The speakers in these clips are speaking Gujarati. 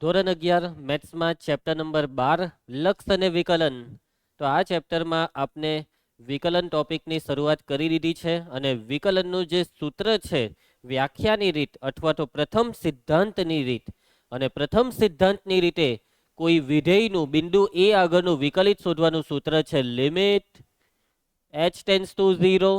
ધોરણ 11 મેથ્સમાં ચેપ્ટર નંબર 12 લક્ષ અને વિકલન. તો આ ચેપ્ટરમાં આપણે વિકલન ટોપિકની શરૂઆત કરી દીધી છે અને વિકલનનું જે સૂત્ર છે, વ્યાખ્યાની રીત અથવા તો પ્રથમ સિદ્ધાંતની રીત, અને પ્રથમ સિદ્ધાંતની રીતે કોઈ વિધેયનું બિંદુ એ આગળનું વિકલિત શોધવાનું સૂત્ર છે limit h tends to 0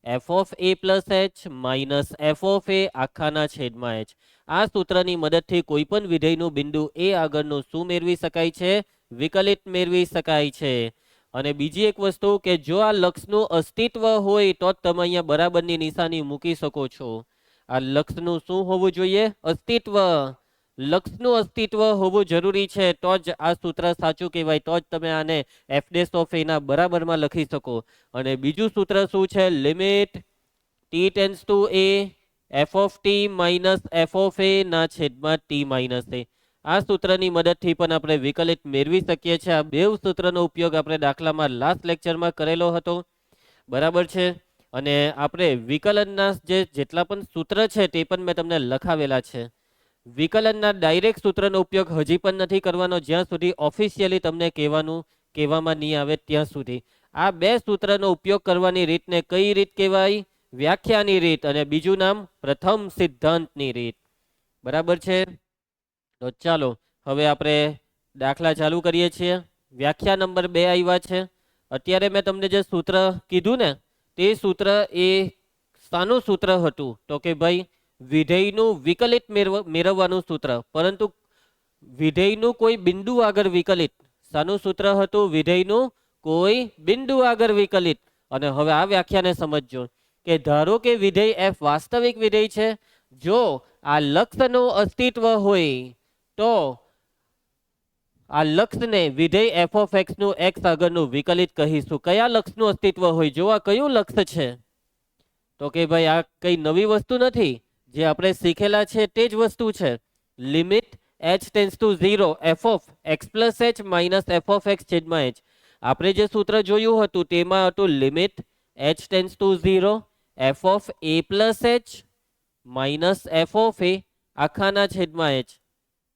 f of a plus h minus f of a આખાના છેદમાં h. આ સૂત્રની મદદથી કોઈ પણ વિધેયનું બિંદુ એ આગળનું શું મેળવી શકાય છે? વિકલિત મેળવી શકાય છે. અને બીજી એક વસ્તુ કે જો આ લક્ષનું અસ્તિત્વ હોય તો જ તમે અહીંયા બરાબરની નિશાની મૂકી શકો છો. આ લક્ષનું શું હોવું જોઈએ? અસ્તિત્વ. લક્ષનું અસ્તિત્વ હોવું જરૂરી છે તો જ આ સૂત્ર સાચું કહેવાય, તો જ તમે આને f ડેશ ઓફ a ના બરાબરમાં લખી શકો. અને બીજું સૂત્ર શું છે? Limit t tends to a f of t minus f of a ના છેદમાં t માઇનસ a. આ સૂત્રની મદદથી પણ આપણે વિકલિત મેળવી શકીએ છીએ. આ બે સૂત્રનો ઉપયોગ આપણે દાખલામાં લાસ્ટ લેક્ચરમાં કરેલો હતો, બરાબર છે. અને આપણે વિકલનના જેટલા પણ સૂત્ર છે તે પણ મેં તમને લખાવેલા છે. વિકલનના ડાયરેક્ટ સૂત્રનો ઉપયોગ હજી પણ નથી કરવાનો જ્યાં સુધી ઓફિશિયલી તમને કહેવામાં નહીં આવે ત્યાં સુધી. આ બે સૂત્રનો ઉપયોગ કરવાની રીતને કઈ રીત કહેવાય? વ્યાખ્યાની રીત, અને બીજું નામ પ્રથમ સિદ્ધાંતની રીત, બરાબર છે. તો ચાલો હવે આપણે દાખલા ચાલુ કરીએ છીએ. વ્યાખ્યા નંબર 2 આવ્યા છે. અત્યારે મેં તમને જે સૂત્ર કીધું ને તે સૂત્ર એ શાનું સૂત્ર હતું? તો કે ભાઈ વિધેયનું વિકલિત મેળવવાનું સૂત્ર, પરંતુ વિધેયનું કોઈ બિંદુ આગળ વિકલિત. શાનું સૂત્ર હતું? વિધેયનું કોઈ બિંદુ આગળ વિકલિત. અને હવે આ વ્યાખ્યાને સમજજો કે ધારો કે વિધેય f વાસ્તવિક વિધેય છે. જો આ લક્ષનું અસ્તિત્વ હોય તો આ લક્ષને વિધેય f ઓફ x નું x આગળનું વિકલિત કહીશું. કયા લક્ષનું અસ્તિત્વ હોય? જો આ કયું લક્ષ છે? તો કે ભાઈ આ કઈ નવી વસ્તુ નથી, જે આપણે શીખેલા છે તે જ વસ્તુ છે. Limit h tends to 0 f of x plus h minus f of x છેદમાં h. આપણે જે સૂત્ર જોયું હતું તેમાં હતું limit h tends to 0 f of a plus h minus f of a આખાના છેદમાં h.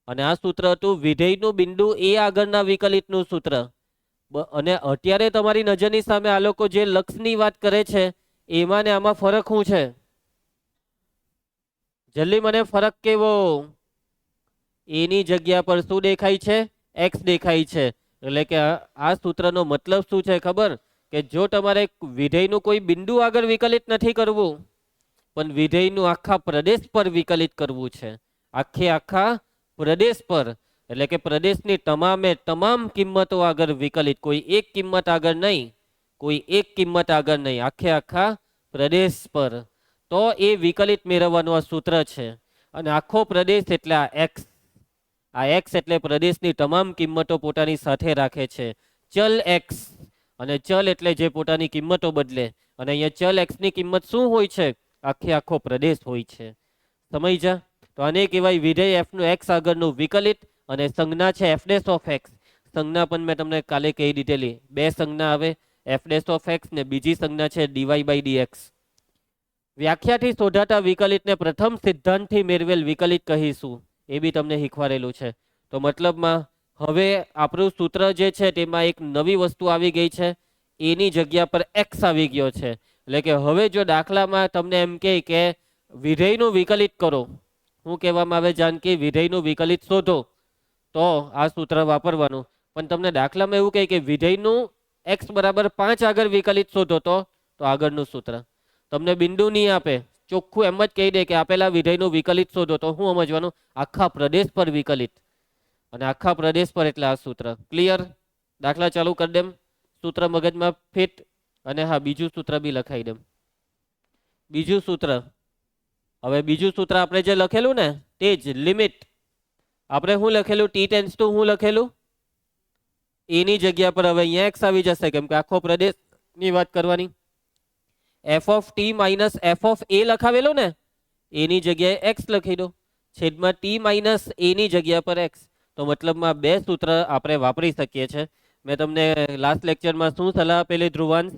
અને આ સૂત્ર હતું વિધેયનું બિંદુ એ આગળના વિકલિતનું સૂત્ર. અને અત્યારે તમારી નજરની સામે આ લોકો જે લક્ષની વાત કરે છે એમાં ને આમાં ફરક શું છે? જલ્દી મને ફરક કેવો? એની જગ્યા પર શું દેખાય છે? x દેખાય છે. એટલે કે આ સૂત્રનો મતલબ શું છે ખબર? કે જો તમારે વિધેયનું કોઈ બિંદુ આગળ વિકલિત નથી કરવું, પણ વિધેયનું આખા પ્રદેશ પર વિકલિત કરવું છે. આખા પ્રદેશ પર, એટલે કે પ્રદેશની તમામે તમામ કિંમતો આગળ વિકલિત, કોઈ એક કિંમત આગળ નહીં, કોઈ એક કિંમત આગળ નહીં, આખા પ્રદેશ પર. તો એ વિકલિત મેળવવાનું આ સૂત્ર છે. અને આખો પ્રદેશ એટલે આ એક્સ. આ એક્સ એટલે પ્રદેશની તમામ કિંમતો પોતાની સાથે રાખે છે. ચલ એક્સ, અને ચલ એટલે જે પોતાની કિંમતો બદલે. અને અહીંયા ચલ એક્સની કિંમત શું હોય છે? આખો પ્રદેશ હોય છે. સમજ્યા? તો આને કહેવાય વિધેય f નું x આગળનું વિકલિત. અને સંજ્ઞા છે f ડેશ ઓફ x. સંજ્ઞા પણ મેં તમને કાલે કહી દીધેલી. બે સંજ્ઞા આવે, f ડેશ ઓફ x ને બીજી સંજ્ઞા છે dy બાય dx. વ્યાખ્યાથી શોધાતા વિકલિતને પ્રથમ સિદ્ધાંતથી મેળવેલ વિકલિત કહીશું. એ બી તમને શીખવાડેલું છે. તો મતલબમાં હવે આપણું સૂત્ર જે છે તેમાં એક નવી વસ્તુ આવી ગઈ છે. એની જગ્યા પર x આવી ગયો છે. એટલે કે હવે જો દાખલામાં તમને એમ કહે કે વિધેયનું વિકલિત કરો, શું કહેવામાં આવે જાનકી? વિધેયનું વિકલિત શોધો, તો આ સૂત્ર વાપરવાનું. પણ તમને દાખલામાં એવું કહે કે વિધેયનું x બરાબર 5 આગળ વિકલિત શોધો, તો આગળનું સૂત્ર. તમને બિંદુ નહીં આપે, ચોખ્ખું એમ જ કહી દે કે આપેલા વિધેયનું વિકલિત શોધો, તો શું સમજવાનું? આખા પ્રદેશ પર વિકલિત. અને આખા પ્રદેશ પર એટલે આ સૂત્ર. ક્લિયર? દાખલા ચાલુ કરી દેમ, સૂત્ર મગજમાં ફિટ. અને હા, બીજું સૂત્ર બી લખાઈ દેમ. બીજું સૂત્ર, હવે બીજું સૂત્ર આપણે જે લખેલું ને તે જ લિમિટ. આપણે શું લખેલું? t ટેન્ડ્સ ટુ શું લખેલું? એની જગ્યા પર હવે અહીંયા x આવી જશે, કેમ કે આખો પ્રદેશની વાત કરવાની. f of t minus f of a લખાવેલો ને, એની જગ્યાએ x લખી દો, છેદમાં t માઇનસ a ની જગ્યા પર x. તો મતલબમાં બે સૂત્ર આપણે વાપરી શકીએ છીએ. મેં તમને લાસ્ટ લેક્ચરમાં શું સલાહ આપેલી ધ્રુવાંશ?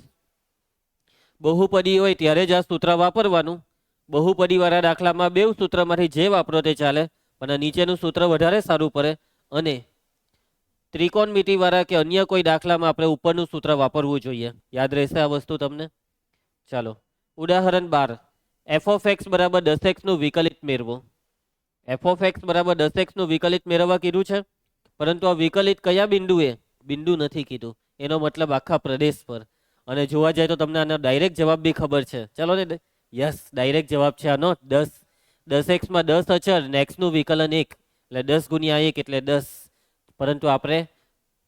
બહુપદી હોય ત્યારે જ આ સૂત્ર વાપરવાનું. બહુપદી વાળા દાખલામાં બે સૂત્રમાંથી જે વાપરો તે ચાલે, પણ આ નીચેનું સૂત્ર વધારે સારું પડે અને ત્રિકોણમિતિવાળા કે અન્ય કોઈ દાખલામાં આપણે ઉપરનું સૂત્ર વાપરવું જોઈએ. યાદ રહેશે આ વસ્તુ તમને? ચાલો ઉદાહરણ 12, એફ ઓફ એક્સ બરાબર 10x નું વિકલિત મેળવો. એફ ઓફ એક્સ બરાબર 10x નું વિકલિત મેળવવા કીધું છે, પરંતુ આ વિકલિત કયા બિંદુએ? બિંદુ નથી કીધું, એનો મતલબ આખા પ્રદેશ પર. અને જોવા જાય તો તમને આનો ડાયરેક્ટ જવાબ બી ખબર છે. ચલો ને, યસ ડાયરેક્ટ જવાબ છે આનો 10. 10x માં 10 અચળ ને x નું વિકલન 1 એટલે 10 ગુણ્યા 1 એટલે 10. પરંતુ આપણે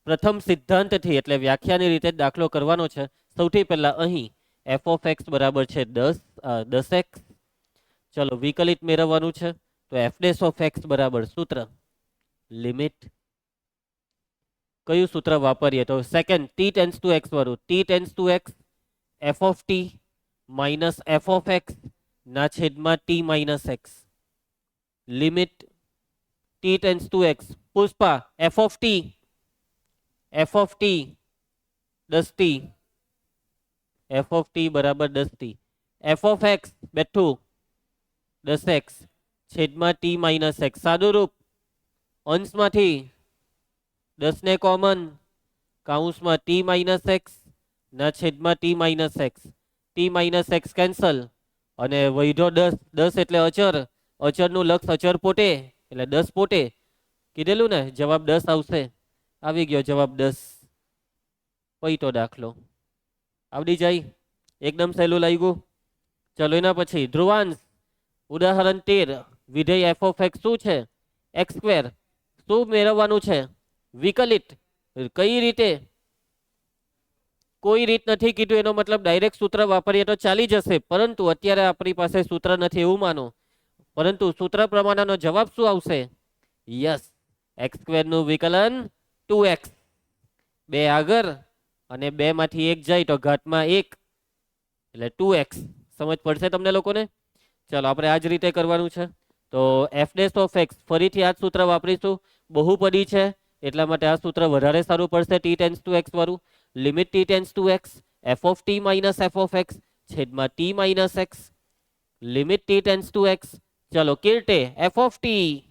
પ્રથમ સિદ્ધાંતથી એટલે વ્યાખ્યાની રીતે દાખલો કરવાનો છે. સૌથી પહેલા અહીં એફ ઓફ એક્સ બરાબર છે 10x. ચલો વિકલિત મેળવવાનું છે, તો એફ ડેશ ઓફ એક્સ બરાબર સૂત્ર લિમિટ. કયું સૂત્ર વાપરીએ? તો second t tends to x વાળું. T tends to x f of t minus f of x ના છેદમાં t minus x. Limit t tends to x. પુષ્પા f of t 10t. F of t બરાબર 10t. એફ ઓફ એક્સ બેઠું 10x છેદમાં ટી માઇનસ એક્સ. સાદું રૂપ, અંશમાંથી 10 ને કોમન, કાઉન્સમાં ટી માઇનસ એક્સ ના છેદમાં t minus x. T minus x cancel અને વૈધો 10. 10 એટલે અચર, અચરનું લક્ષ અચર પોતે એટલે 10 પોતે. કીધેલું ને જવાબ 10 આવશે. આવી ગયો જવાબ 10. પૈતો દાખલો આવડી જાય, એકદમ સહેલું લાગ્યું. ચલો એના પછી ધ્રુવાંશ ઉદાહરણ 13, વિધેય એફ ઓફ એક્સ શું છે? X square. શું મેળવવાનું છે? વિકલિત. કઈ રીતે? કોઈ રીત નથી કીધું, એનો મતલબ ડાયરેક્ટ સૂત્ર વાપરીએ તો ચાલી જશે, પરંતુ અત્યારે આપણી પાસે સૂત્ર નથી એવું માનો. પરંતુ સૂત્ર પ્રમાણેનો જવાબ શું આવશે? યસ, એક્સ સ્ક્વેર નું વિકલન 2x. 2 આગળ અને 2 માંથી 1 જાય તો ઘાતમાં 1 એટલે 2x. સમજ પડશે તમને લોકોને? ચાલો આપણે આ જ રીતે કરવાનું છે. તો એફ ડેશ ઓફ એક્સ ફરીથી આ જ સૂત્ર વાપરીશું. બહુપદી છે એટલા માટે આ સૂત્ર વધારે સારું પડશે, ટી ટેન્સ ટુ એક્સ વાળું. Limit t tends to x f of t minus f of x છેદમાં t minus x. Limit t tends to x. ચલો કિરટે f of t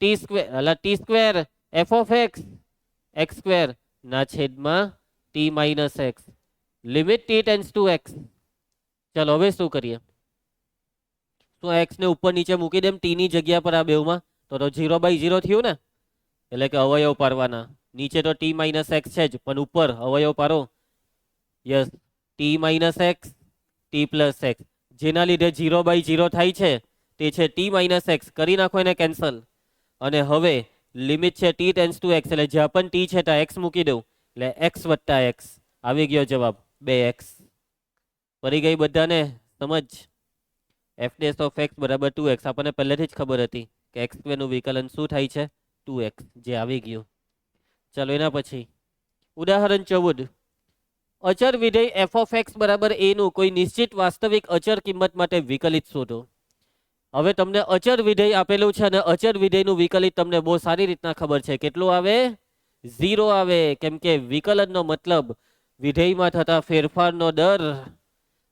t square f of x x square ના છેદમાં t minus x. Limit t tends to x. ચલો હવે શું કરીએ? શું એક્સ ને ઉપર નીચે મૂકી દેમ ટી ની જગ્યા પર? આ બેવમાં તો 0/0 થયું ને, એટલે કે અવયવ પાડવાના. નીચે તો ટી માઇનસ એક્સ છે જ, પણ ઉપર અવયવ પાડો. Yes, T minus x T plus x. જેના લીધે 0/0 થાય છે તે છે ટી માઇનસ એક્સ. કરી નાખો એને કેન્સલ. અને હવે લિમિટ છે ટી ટેન્સ ટુ એક્સ એટલે જ્યાં પણ ટી છે ત્યાં એક્સ મૂકી દઉં એટલે એક્સ વત્તા એક્સ. આવી ગયો જવાબ 2x. પડી ગઈ બધાને સમજ? એફ ડેશ ઓફ એક્સ બરાબર 2x. આપણને પહેલેથી જ ખબર હતી કે એક્સ સ્ક્વેર નું વિકલન શું થાય છે? 2x, જે આવી ગયું. ચાલો એના પછી ઉદાહરણ 14, અચર વિધેય એફ ઓફ એક્સ બરાબર a નું કોઈ નિશ્ચિત વાસ્તવિક અચર કિંમત માટે વિકલિત શોધો. હવે તમને અચર વિધેય આપેલું છે અને અચર વિધેયનું વિકલિત તમને બહુ સારી રીતના ખબર છે. કેટલું આવે? 0 આવે. કેમ કે વિકલનનો મતલબ વિધેયમાં થતા ફેરફારનો દર,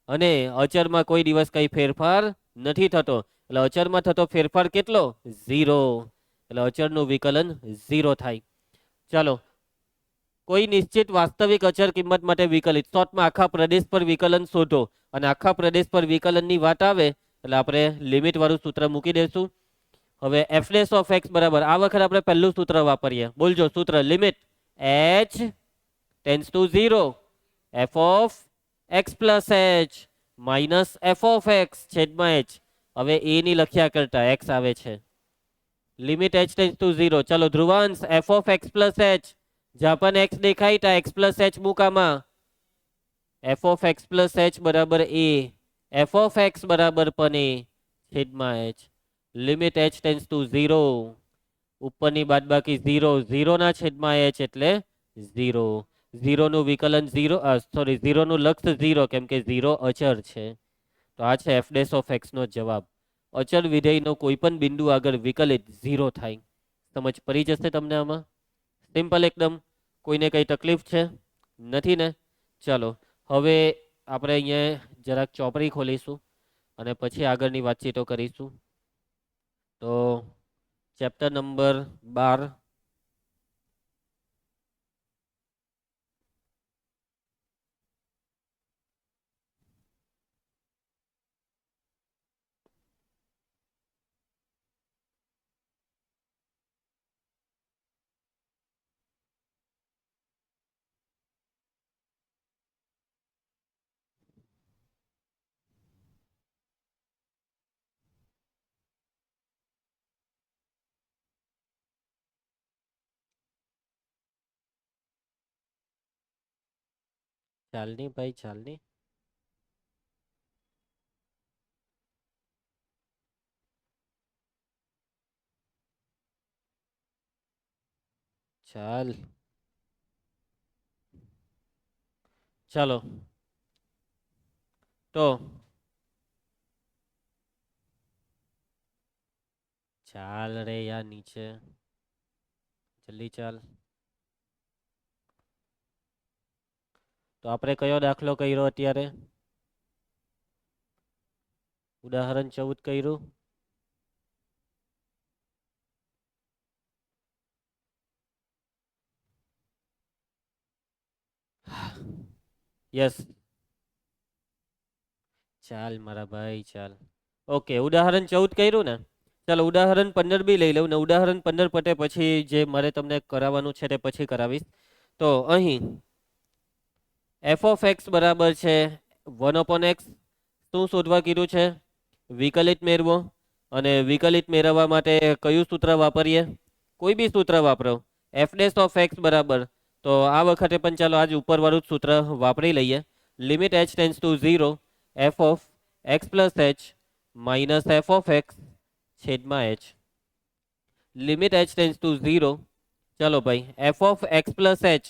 અને અચરમાં કોઈ દિવસ કઈ ફેરફાર નથી થતો. એટલે અચરમાં થતો ફેરફાર કેટલો? 0. એટલે અચરનું વિકલન 0 થાય. ચાલો, કોઈ નિશ્ચિત વાસ્તવિક અચર કિંમત માટે વિકલિત. શોર્ટમાં આખા પ્રદેશ પર વિકલન શોધો. અને આખા પ્રદેશ પર વિકલનની વાત આવે એટલે આપણે લિમિટ વાળું સૂત્ર મૂકી દઈશું. હવે એફ ડેશ ઓફ એક્સ બરાબર, આ વખત આપણે પહેલું સૂત્ર વાપરીએ. બોલજો સૂત્ર. Limit h tends to 0 f of x plus h minus f of x છેદમાં એચ. હવે એ ની લખ્યા કરતા એક્સ આવે છે. Limit h tends to 0. ચલો ધ્રુવાંશ f of x plus h, જ્યાં પણ એક્સ દેખાય ત્યાં એક્સ પ્લસ એચ મૂકામાં. F of x plus h બરાબર a. એફ ઓફ એક્સ બરાબર પણ a છેદમાં h. Limit h tends to 0. ઉપરની બાદ બાકી 0, 0 ના છેદમાં એચ એટલે 0. 0 નું વિકલન 0, સોરી 0 નું લક્ષ 0 કેમ કે 0 અચર છે. તો આ છે એફ ડેશ ઓફ એક્સ નો જવાબ. અચર વિધેયનો કોઈ પણ બિંદુ આગળ વિકલિત 0 થાય. સમજ પડી જશે તમને આમાં? સિમ્પલ એકદમ. કોઈને કઈ તકલીફ છે? નથી ને? ચલો હવે આપણે અહીંયા જરાક ચોપડી ખોલીશું અને પછી આગળની વાતચીતો કરીશું. તો ચેપ્ટર નંબર 12 ચાલની ભાઈ ચાલની. ચાલ ચાલો તો ચાલ રે યાર નીચે જલ્દી ચાલ. તો આપણે કયો દાખલો કર્યો અત્યારે? ઉદાહરણ 14 કર્યું. યસ ચાલ મારા ભાઈ ચાલ. ઓકે ઉદાહરણ 14 કર્યું ને. ચાલો ઉદાહરણ 15 બી લઈ લઉં ને ઉદાહરણ 15 પતે પછી જે મારે તમને કરાવવાનું છે તે પછી કરાવીશ. તો અહીં એફ ઓફ એક્સ બરાબર છે 1/x. શું શોધવા કીધું છે? વિકલિત મેળવો. અને વિકલિત મેળવવા માટે કયું સૂત્ર વાપરીએ? કોઈ બી સૂત્ર વાપરો. એફ ડેશ ઓફ એક્સ બરાબર. તો આ વખતે પણ ચાલો આજ ઉપરવાળું સૂત્ર વાપરી લઈએ. Limit h tends to 0 f of x plus h minus f of x છેદમાં h. Limit h tends to 0. ચાલો ભાઈ F of x plus H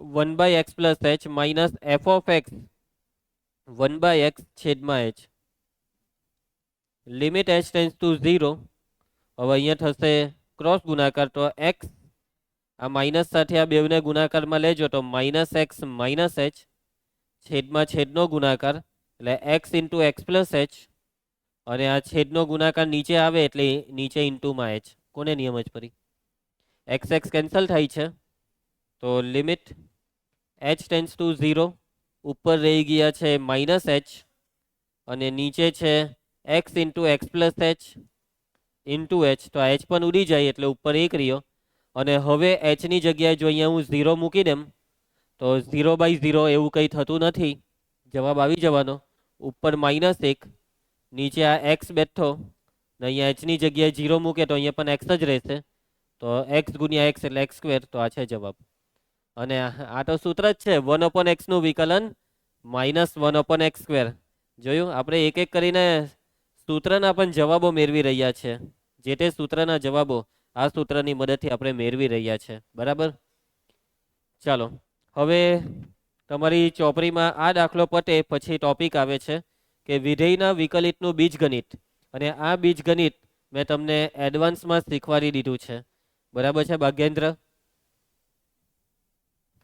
1/x plus h minus f of x 1/x છેદમાં h. Limit h tends to 0. હવે અહીંયા થશે ક્રોસ ગુણાકાર તો એક્સ આ માઇનસ સાથે આ બેવને ગુણાકારમાં લેજો તો માઇનસ એક્સ માઇનસ એચ છેદમાં છેદનો ગુણાકાર એટલે x into x plus H. અને આ છેદનો ગુણાકાર નીચે આવે એટલે નીચે ઇન્ટુમાં એચ. કોને નિયમ જ પડી? એક્સ એક્સ કેન્સલ થાય છે તો લિમિટ એચ ટેન્સ ટુ 0. ઉપર રહી ગયા છે માઇનસ એચ અને નીચે છે x into x plus H into H. તો આ એચ પણ ઉડી જાય એટલે ઉપર એક રહ્યો. અને હવે એચની જગ્યાએ જો અહીંયા હું 0 મૂકી દેમ તો 0/0 એવું કંઈ થતું નથી. જવાબ આવી જવાનો ઉપર -1 નીચે આ એક્સ બેઠો ને અહીંયા એચની જગ્યાએ 0 મૂકે તો અહીંયા પણ એક્સ જ રહેશે. તો એક્સ ગુણ્યા એક્સ એટલે એક્સ સ્ક્વેર. તો આ છે જવાબ. અને આ તો સૂત્ર જ છે 1/x નું વિકલન -1/x સ્ક્વેર. જોયું આપણે એક એક કરીને સૂત્રના પણ જવાબો મેળવી રહ્યા છે. જે તે સૂત્રના જવાબો આ સૂત્રની મદદથી આપણે મેળવી રહ્યા છે. બરાબર. ચાલો હવે તમારી ચોપડીમાં આ દાખલો પતે પછી ટોપિક આવે છે કે વિધેયના વિકલિતનું બીજગણિત. અને આ બીજગણિત મેં તમને એડવાન્સમાં શીખવાડી દીધું છે. બરાબર છે ભાગ્યેન્દ્ર?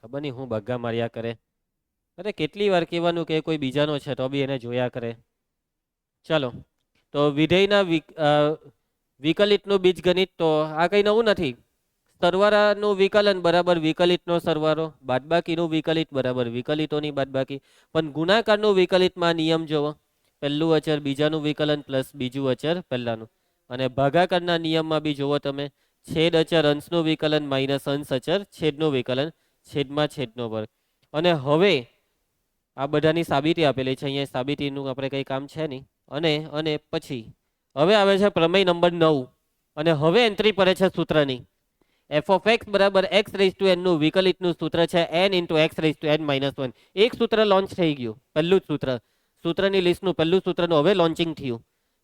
ખબર નહીં હું બગ્ગા માર્યા કરે. અરે કેટલી વાર કહેવાનું કે કોઈ બીજાનો છે તો બી એને જોયા કરે. ચાલો તો વિધેયના વિકલિતનું બીજગણિત. તો આ કંઈ નવું નથી. સરવાળાનું વિકલન બરાબર વિકલિતનો સરવાળો, બાદબાકીનું વિકલિત બરાબર વિકલિતોની બાદબાકી. પણ ગુણાકારનું વિકલિતમાં નિયમ જોવો. પહેલું અચર બીજાનું વિકલન પ્લસ બીજું અચર પહેલાનું. અને ભાગાકારના નિયમમાં બી જોવો તમે છેદ અચર અંશનું વિકલન માઇનસ અંશ અચર છેદનું વિકલન છેદમાં છેદનો વર્ગ. અને હવે આ બધાની સાબિતી આપેલી છે. અહીંયા સાબિતીનું આપણે કંઈ કામ છે નહીં. અને પછી હવે આવે છે પ્રમેય નંબર 9. અને હવે એન્ટ્રી પડે છે સૂત્રની. એફ ઓફ એક્સ બરાબર એક્સ રેઝ ટુ એન નું વિકલિતનું સૂત્ર છે n into x raise to n -1. એક સૂત્ર લોન્ચ થઈ ગયું. પહેલું જ સૂત્ર. સૂત્રની લિસ્ટનું પહેલું સૂત્રનું હવે લોન્ચિંગ થયું.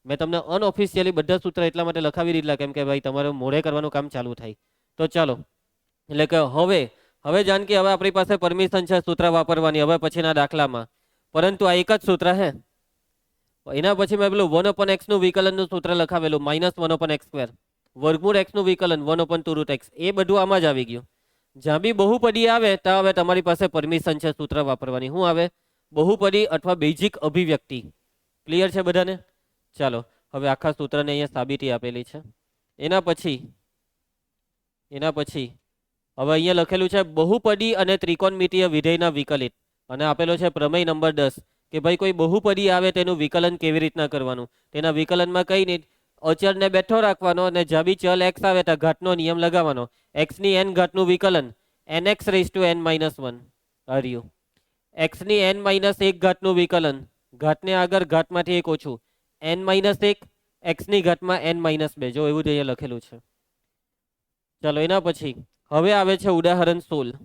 મેં તમને અનઓફિશિયલી બધા સૂત્ર એટલા માટે લખાવી દીધા કેમ કે ભાઈ તમારે મોડે કરવાનું કામ ચાલુ થાય. તો ચાલો એટલે કે હવે જાનકી હવે આપણી પાસે પરમિશન છે સૂત્ર વાપરવાની હવે પછીના દાખલામાં. પરંતુ આ એક જ સૂત્ર હે. એના પછી મેં પેલું 1/x નું વિકલનનું સૂત્ર લખાવેલું -1/x સ્ક્વેર. વર્ગમૂળ x નું વિકલન 1/√x. એ બધું આમાં જ આવી ગયું. જ્યાં બી બહુપદી આવે ત્યાં હવે તમારી પાસે પરમિશન છે સૂત્ર વાપરવાની. શું આવે? બહુપદી અથવા બેઝિક અભિવ્યક્તિ. ક્લિયર છે બધાને? ચાલો હવે આખા સૂત્રને અહીંયા સાબિતી આપેલી છે. એના પછી હવે અહીંયા લખેલું છે બહુપદી અને ત્રિકોણમિતીય વિધેયના વિકલિત, અને આપેલો છે પ્રમેય નંબર 10 કે ભાઈ કોઈ બહુપદી આવે તેનું વિકલન કેવી રીતના કરવાનું. તેના વિકલનમાં કઈ નહીં, અચળને બેઠો રાખવાનો અને જ્યાં બી ચલ x આવે ત્યાં ઘાતનો નિયમ લગાવવાનો. x ની n ઘાતનું વિકલન nx⁻n−1 આવ્યું. x ની n-1 ઘાતનું વિકલન, ઘાતને આગળ ઘાતમાંથી એક ઓછું, n-1 x ની ઘાતમાં n-2. જો એવું જ અહીંયા લખેલું છે. ચાલો એના પછી હવે આવે છે ઉદાહરણ 16.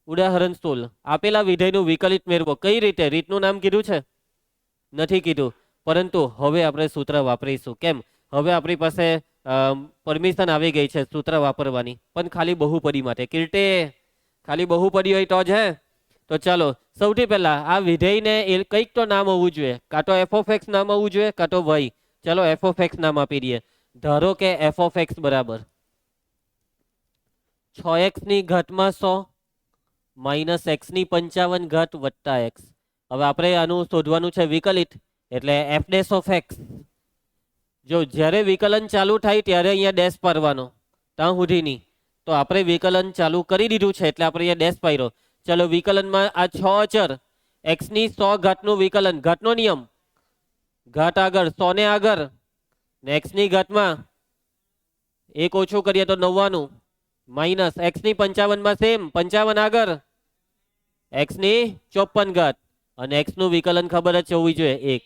ઉદાહરણ 16, આપેલા વિધેયનું વિકલિત મેળવો. કઈ રીતે? રીતનું નામ કીધું છે? નથી કીધું, પરંતુ હવે આપણે સૂત્ર વાપરીશું. કેમ? હવે આપણી પાસે પરમિશન આવી ગઈ છે સૂત્ર વાપરવાની, પણ ખાલી બહુપદી માટે. કીર્તે ખાલી બહુપદી હોય તો જ હે. તો ચાલો સૌથી પહેલા આ વિધેયને કંઈક તો નામ હોવું જોઈએ. કાં તો f(x) નામ હોવું જોઈએ, કાં તો y. ચાલો f(x) નામ આપી દઈએ. ધારો કે f(x) બરાબર 6x ની ઘાતમાં 100 માઇનસ x ની 55 ઘાત વત્તા x. હવે આપણે આનું શોધવાનું છે વિકલિત, એટલે f'(x). જો જ્યારે વિકલન ચાલુ થાય ત્યારે અહીંયા ડેશ પાડવાનો, ત્યાં સુધીની. તો આપણે વિકલન ચાલુ કરી દીધું છે એટલે આપણે અહીંયા ડેશ પાડ્યો. ચલો વિકલનમાં આ 6 અચર x ની 100 ઘાતનું વિકલન, ઘાતનો નિયમ, ઘાત આગળ 100 ને આગળ ને x ની ઘાતમાં એક ઓછું કરીએ તો 99 માઇનસ x ની 55 માં સેમ 55 આગળ x ની 54 ઘાત, અને x નું વિકલન ખબર જ હોવી જોઈએ 1.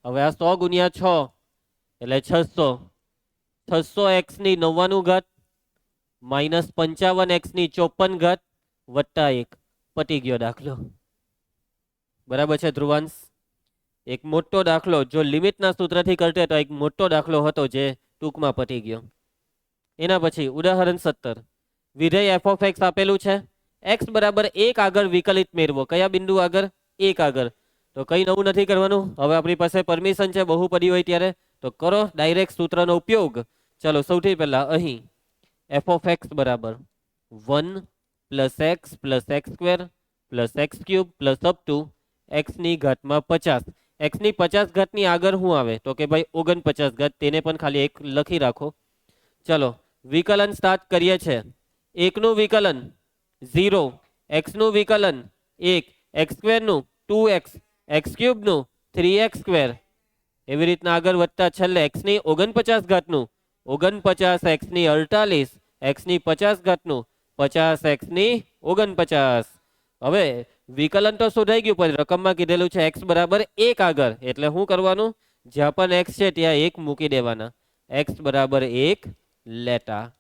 હવે આ 100 ગુણ્યા 6 એટલે 600, 600x ની 99 ઘાત માઇનસ 55x ની 54 ઘાત વત્તા 1. પતી ગયો દાખલો. બરાબર છે ધ્રુવાંશ? એક મોટો દાખલો, જો લિમિટના સૂત્રથી કરતે તો એક મોટો દાખલો હતો જે ટૂંકમાં પતી ગયો. એના પછી ઉદાહરણ 17, વિધેય f(x) આપેલું છે. x બરાબર 1 આગળ વિકલિત મેળવો. કયા બિંદુ આગળ? 1 આગળ. તો કઈ નવું નથી કરવાનું. હવે આપણી પાસે પરમિશન છે બહુપદી હોય ત્યારે, તો કરો ડાયરેક્ટ સૂત્રનો ઉપયોગ. ચલો સૌથી પહેલા અહીં f(x) બરાબર 1 + x + x² + x³ + up to x ની ઘાતમાં 50. x ની 50 ઘાતની આગળ શું આવે? તો કે ભાઈ 49 ઘાત. તેને પણ ખાલી એક લખી રાખો. ચલો વિકલન સ્ટાર્ટ કરીએ છીએ. 1 નું વિકલન 0, x નું વિકલન 1, x² નું 2x, x³ નું 3x². એવી રીતના આગળ વધતા છેલ્લે x ની 49 ઘાતનું 49, x ની 48, x ની 50 ઘાતનું 50, x ની 49. હવે વિકલન તો શોધાઈ ગયું, પણ રકમમાં કીધેલું છે x બરાબર 1 આગળ, એટલે શું કરવાનું? જ્યાં પણ x છે ત્યાં 1 મૂકી દેવાના. x બરાબર 1 લેતા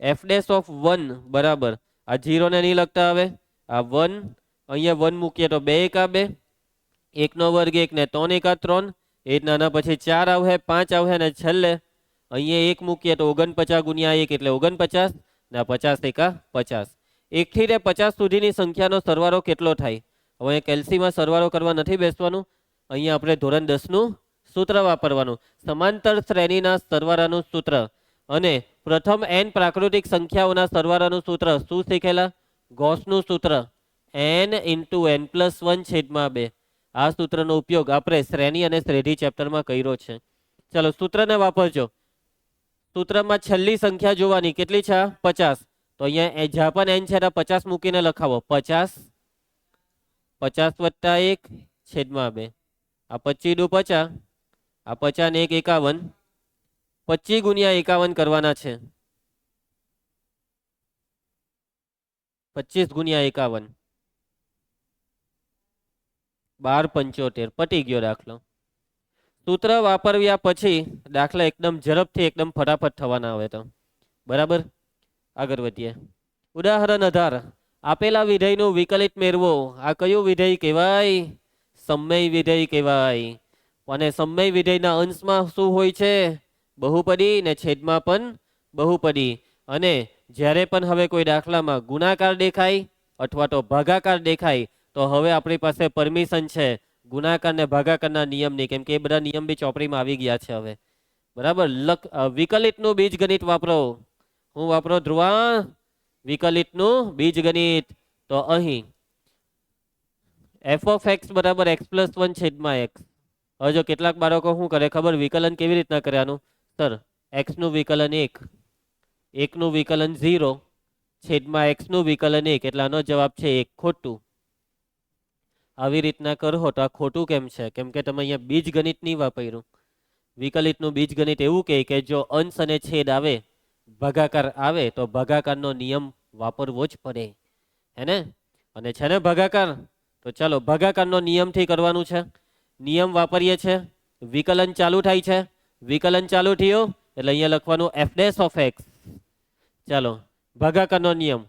f'(1) બરાબર આ 0 ને નહીં લખતા. હવે આ 1 અહીંયા 1 મૂકીએ તો 2 એકા 2, 1 નો વર્ગ 1 ને 3 એકા 3, એ નાના પછી 4 આવશે, 5 આવશે, ને છેલ્લે અહીંયા 1 મૂકીએ તો 49 ગુણ્યા 1 એટલે 49 ને 50 એકા 50. 1 થી 50 સુધીની સંખ્યાનો સરવાળો કેટલો થાય? હવે કેલ્સીમાં સરવાળો કરવા નથી બેસવાનું. અહીંયા આપણે ધોરણ 10 નું સૂત્ર વાપરવાનું, સમાંતર શ્રેણીના સરવાળાનું સૂત્ર. અને પ્રથમ n પ્રાકૃતિક સંખ્યાઓના સરવાળાનું સૂત્ર શું શીખેલા? ગૌસનું સૂત્ર, n × n+1/2. આ સૂત્રનો ઉપયોગ આપણે શ્રેણી અને શ્રેઢી ચેપ્ટરમાં કર્યો છે. ચલો સૂત્રને વાપરજો. સૂત્રમાં છેલ્લી સંખ્યા જોવાની, કેટલી છે? 50. તો અહીંયા જ્યાં પણ n છે ત્યાં 50 મૂકીને લખાવો. 50, 50 + 1/2. આ 25 દુ 50, આ 50 ને 1 51, 25 ગુણ્યા 51 કરવાના છે. 25 ગુણ્યા 51 1275. પતી ગયો દાખલો. સૂત્ર વાપર્યા પછી દાખલા એકદમ ઝડપથી એકદમ ફટાફટ થવાના આવે તો. બરાબર, આગળ વધીએ. ઉદાહરણ 18, આપેલા વિધેયનું વિકલિત મેળવો. આ કયું વિધેય કહેવાય? સમય વિધેય કહેવાય. અને સમય વિધેયના અંશમાં શું હોય છે? બહુપદી, ને છેદમાં પણ બહુપદી. અને જ્યારે પણ હવે કોઈ દાખલામાં ગુણાકાર દેખાય અથવા તો ભાગાકાર દેખાય તો હવે આપણી પાસે પરમિશન છે ગુણાકાર ને ભાગાકારના નિયમની, કેમ કે એ બધા નિયમ બી ચોપડીમાં આવી ગયા છે હવે. બરાબર, વિકલિતનું બીજગણિત વાપરો. હું વાપરો ધ્રુવા? વિકલિતનું બીજગણિત. તો અહીં f(x) બરાબર x + 1/x. હવે જો કેટલાક બાળકો શું કરે ખબર, વિકલન કેવી રીતના કરે આનું? સર x નું વિકલન 1, 1 નું વિકલન 0, છેદમાં x નું વિકલન 1, એટલે આનો જવાબ છે 1. ખોટું. આવી રીતના કરો તો આ ખોટું કેમ છે? કેમ કે તમે અહીંયા બીજગણિત નહીં વાપર્યું. વિકલિતનું બીજગણિત એવું કહે કે જો અંશ અને છેદ આવે, ભાગાકાર આવે, તો ભાગાકારનો નિયમ વાપરવો જ પડે, હે ને? અને છે ને ભાગાકાર, તો ચાલો ભાગાકારનો નિયમથી કરવાનું છે. નિયમ વાપરીએ છે, વિકલન ચાલુ થાય છે. વિકલન ચાલુ થયું એટલે અહીંયા લખવાનું f ડેશ ઓફ x. ચાલો ભાગાકારનો નિયમ,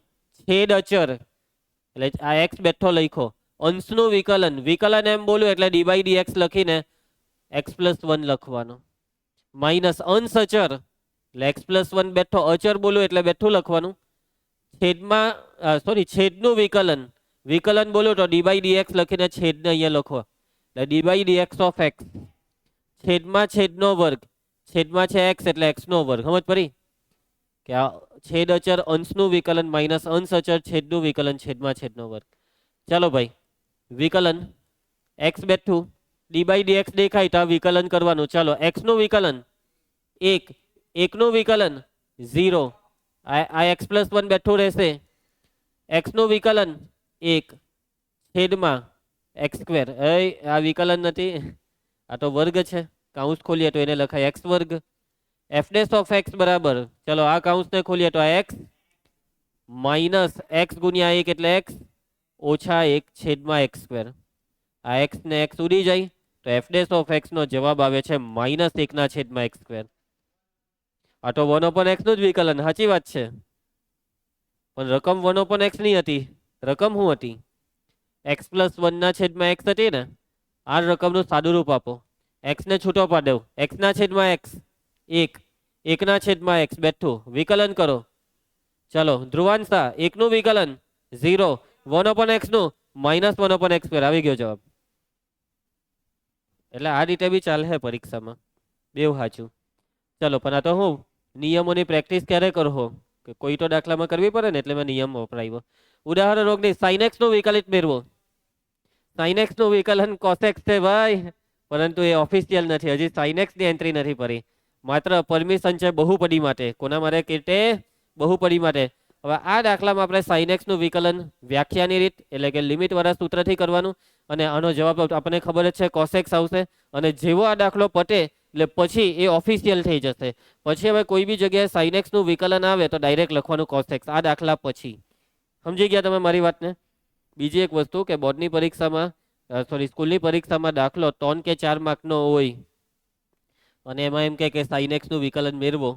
છેદ અચર એટલે આ x બેઠો લખો, અંશનું વિકલન, વિકલન એમ બોલું એટલે d બાય dx લખીને x+1 લખવાનું, માઇનસ અંશ અચર એટલે x+1 બેઠો, અચર બોલું એટલે બેઠું લખવાનું, છેદમાં છેદનું વિકલન, વિકલન બોલું તો d બાય dx લખીને છેદને અહીંયા લખો એટલે d by dx of x, છેદમાં છેદનો વર્ગ, છેદમાં છે x એટલે x નો વર્ગ. સમજ પડી કે આ છેદ અચર અંશનું વિકલન માઇનસ અંશ અચર છેદનું વિકલન છેદમાં છેદનો વર્ગ. ચાલો ભાઈ વિકલન x બેઠું, d બાય dx દેખાય તો આ વિકલન કરવાનું. ચાલો x નું વિકલન 1, 1 નું વિકલન 0, આ x+1 બેઠું રહેશે, x નું વિકલન 1 છેદમાં x², આ વિકલન નથી, આ તો વર્ગ છે, કાઉન્સ ખોલીએ તો એને લખાય x વર્ગ. f ડેશ ઓફ x બરાબર, ચલો આ કાઉન્સને ખોલીએ તો આ x માઇનસ x ગુણ્યા 1 એટલે x ઓછા 1 છેદમાં x². આ x ને x ઉડી જાય તો f ડેશ ઓફ x નો જવાબ આવે છે -1 છેદમાં x². આ તો 1/x નું જ વિકલન, સાચી વાત છે, પણ રકમ 1/x ની હતી, રકમ શું હતી? x+1 છેદમાં x હતી ને, આ રકમનું સાદું રૂપ આપો, x ને છૂટો પાડો, x છેદમાં x 1, 1 છેદમાં x બેઠું, વિકલન કરો. ચાલો ધ્રુવાંશા 1 નું વિકલન 0, 1/x નું -1/x², આવી ગયો જવાબ. એટલે આ રીતે બી ચાલે પરીક્ષામાં, બેવ સાચું. ચાલો પણ આ તો હું નિયમોની પ્રેક્ટિસ ક્યારે કરો કે કોઈ તો દાખલામાં કરવી પડે ને, એટલે મેં નિયમ વપરાયો. ઉદાહરણ રોગની sin x નું વિકલિત મેળવો. sin x નું વિકલન cos x છે ભાઈ, પરંતુ એ ઓફિશિયલ નથી, હજી sin x ની એન્ટ્રી નથી પડી, માત્ર પરમિશન છે બહુપદી માટે. કોના માટે કીટે? બહુપદી માટે. હવે આ દાખલામાં આપણે sin x નું વિકલન વ્યાખ્યાની રીત એટલે કે લિમિટ વાળા સૂત્રથી કરવાનું, અને આનો જવાબ આપણને ખબર જ છે cos x આવશે. અને જેવો આ દાખલો પતે એટલે પછી એ ઓફિશિયલ થઈ જશે. પછી હવે કોઈ બી જગ્યાએ sin x નું વિકલન આવે તો ડાયરેક્ટ લખવાનું cos x, આ દાખલા પછી. સમજી ગયા તમે મારી વાતને? બીજી એક વસ્તુ કે બોર્ડની પરીક્ષામાં, સ્કૂલની પરીક્ષામાં દાખલો 3 કે 4 માર્કનો હોય અને એમાં એમ કે sin x નું વિકલન મેળવો,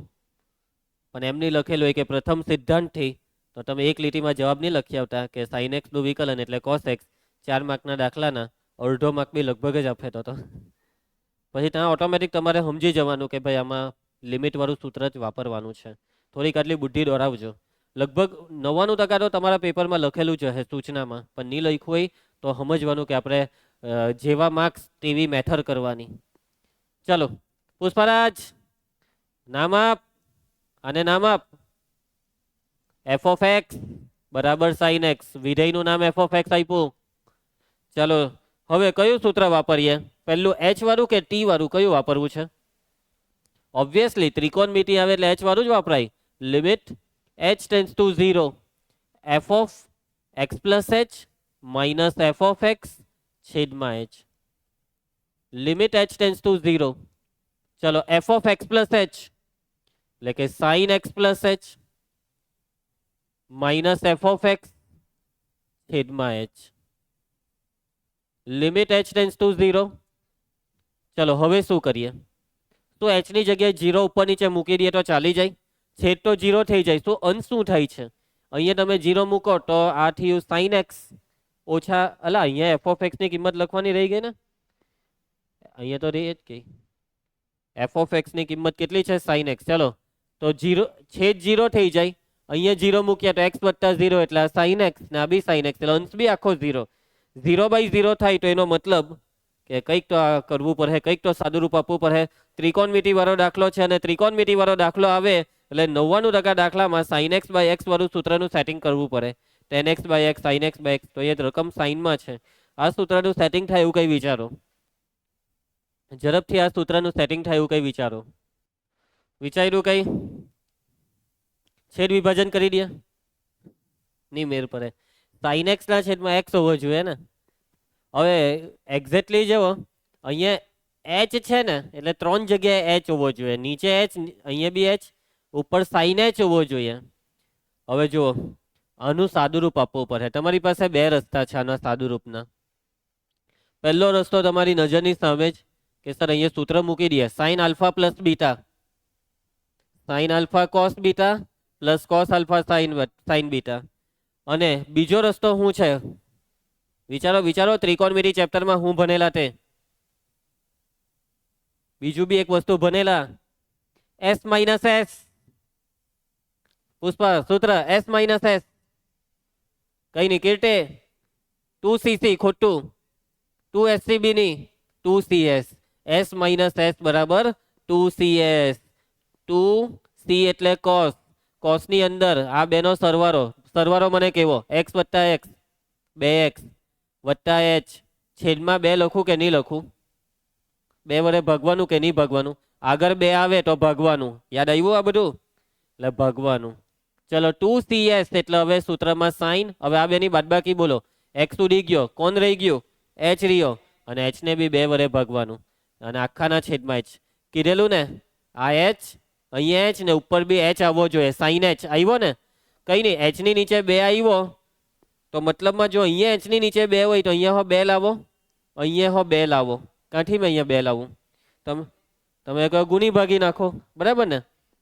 પણ એમ નહીં લખેલું હોય કે પ્રથમ સિદ્ધાંતથી, તો તમે એક લીટીમાં જવાબ નહીં લખી આવતા કે sin x નું વિકલન એટલે cos x. 4 માર્કના દાખલાના અડધો માર્ક બી લગભગ જ આપે તો પછી ત્યાં ઓટોમેટિક તમારે સમજી જવાનું કે ભાઈ આમાં લિમિટ વાળું સૂત્ર જ વાપરવાનું છે. થોડીક આટલી બુદ્ધિ દોડાવજો. લગભગ 99% તો તમારા પેપરમાં લખેલું જ હશે સૂચનામાં, પણ નહીં લખ્યું હોય તો સમજવાનું કે આપણે જેવા માર્ક્સ તેવી મેથડ કરવાની. ચાલો પુષ્પરાજ નામ આપ અને નામ આપ. f of x બરાબર sin x, વિધેયનું નામ f of x આપ્યું. ચાલો હવે કયું સૂત્ર વાપરીએ? પહેલું h વાળું કે t વાળું, કયું વાપરવું છે? ઓબ્વિયસલી ત્રિકોણમિતિ આવે એટલે h વાળું જ વપરાય. Limit h tends to 0, f of x plus h minus f of x છેદમાં h. Limit h tends to 0. ચલો f of x plus h એટલે કે sin x plus h minus f of x છેદમાં h. Limit h tends to 0. ચલો હવે શું કરીએ? તો h ની જગ્યાએ 0 ઉપર નીચે મૂકી દઈએ તો ચાલી જાય? છેદ તો 0 થઈ જાય, તો અંશ શું થાય છે? અહીંયા તમે 0 મૂકો તો આ થયું sin x ઓછા, અલા અહીંયા f of x ની કિંમત લખવાની રહી ગઈ ને, અહીંયા તો રહી જ ગઈ. f of x ની કિંમત કેટલી છે? sin x. ચલો તો 0 છેદ 0 થઈ જાય, અહીંયા 0 મૂક્યા તો x વત્તા 0 એટલે sin x ને આ બી sin x, એટલે અંશ બી આખો 0. 0/0 થાય તો એનો મતલબ કે કંઈક તો આ કરવું પડે, કંઈક તો સાદું રૂપ આપવું પડે. ત્રિકોણમિતિ વાળો દાખલો છે અને ત્રિકોણમિતિ વાળો દાખલો આવે એટલે 99% દાખલામાં sin x by x વાળું સૂત્રનું સેટિંગ કરવું પડે. tan x by x, sin x by x, તો એ રકમ સાઇનમાં છે. આ સૂત્રનું સેટિંગ થાય એવું કંઈ વિચારો. ઝડપથી આ સૂત્રનું સેટિંગ થાય એવું કંઈ વિચારો. વિચાર્યું કંઈ? છેદ વિભાજન કરી દે, નહીં મેર પડે. સાઇન એક્સ ના છેદમાં એક્સ હોવો જોઈએ ને. હવે એક્ઝેક્ટલી જેવો અહીંયા એચ છે ને, એટલે 3 જગ્યાએ એચ હોવો જોઈએ. નીચે એચ, અહીંયા બી એચ, ઉપર સાઇન એચ હોવો જોઈએ. હવે જુઓ, આનું સાદુરૂપ આપવું પડે. તમારી પાસે બે રસ્તા છે આના સાદુરૂપના. પહેલો રસ્તો તમારી નજરની સામે જ કે સર અહીંયા સૂત્ર મૂકી દઈએ, sine alpha plus beta, sine alpha cos beta plus cos alpha sign beta. અને બીજો રસ્તો શું છે? વિચારો વિચારો, ત્રિકોણમિતિ ચેપ્ટરમાં હું ભણેલા તે. બીજું બી એક વસ્તુ ભણેલા, એસ માઇનસ એસ. પુષ્પા સૂત્ર એસ માઇનસ એસ. કઈ નહીં કીર્તે, 2cc ખોટું, 2scb ની 2cs. s માઇનસ s બરાબર 2cs. 2c એટલે cos, cos ની અંદર આ બેનો સરવાળો, સરવાળો મને કેવો? x વત્તા x, 2x વત્તા h, છેદમાં 2 લખું કે નહીં લખું? 2 વડે ભાગવાનું કે નહીં ભાગવાનું? આગળ 2 આવે તો ભાગવાનું. યાદ આવ્યું આ બધું? એટલે ભાગવાનું. ચલો 2cs એટલે હવે સૂત્રમાં સાઇન. હવે આ બેની બાદબાકી બોલો. x ઉડી ગયો, કોણ રહી ગયું? h રહ્યો. અને h ને બી 2 વડે ભાગવાનું. અને આખાના છેદમાં h કીધેલું ને, આ h, અહીંયા h ને ઉપર બી h આવવો જોઈએ. સાઇન h આવ્યો ને? કઈ નહીં, h ની નીચે 2 આવ્યો તો મતલબમાં જો અહીંયા h ની નીચે 2 હોય તો અહીંયા હો 2 લાવો, અહીંયા હો 2 લાવો. કાંઠી મેં અહીંયા 2 લાવું? તમે કહો ગુણી ભાગી નાખો, બરાબર ને?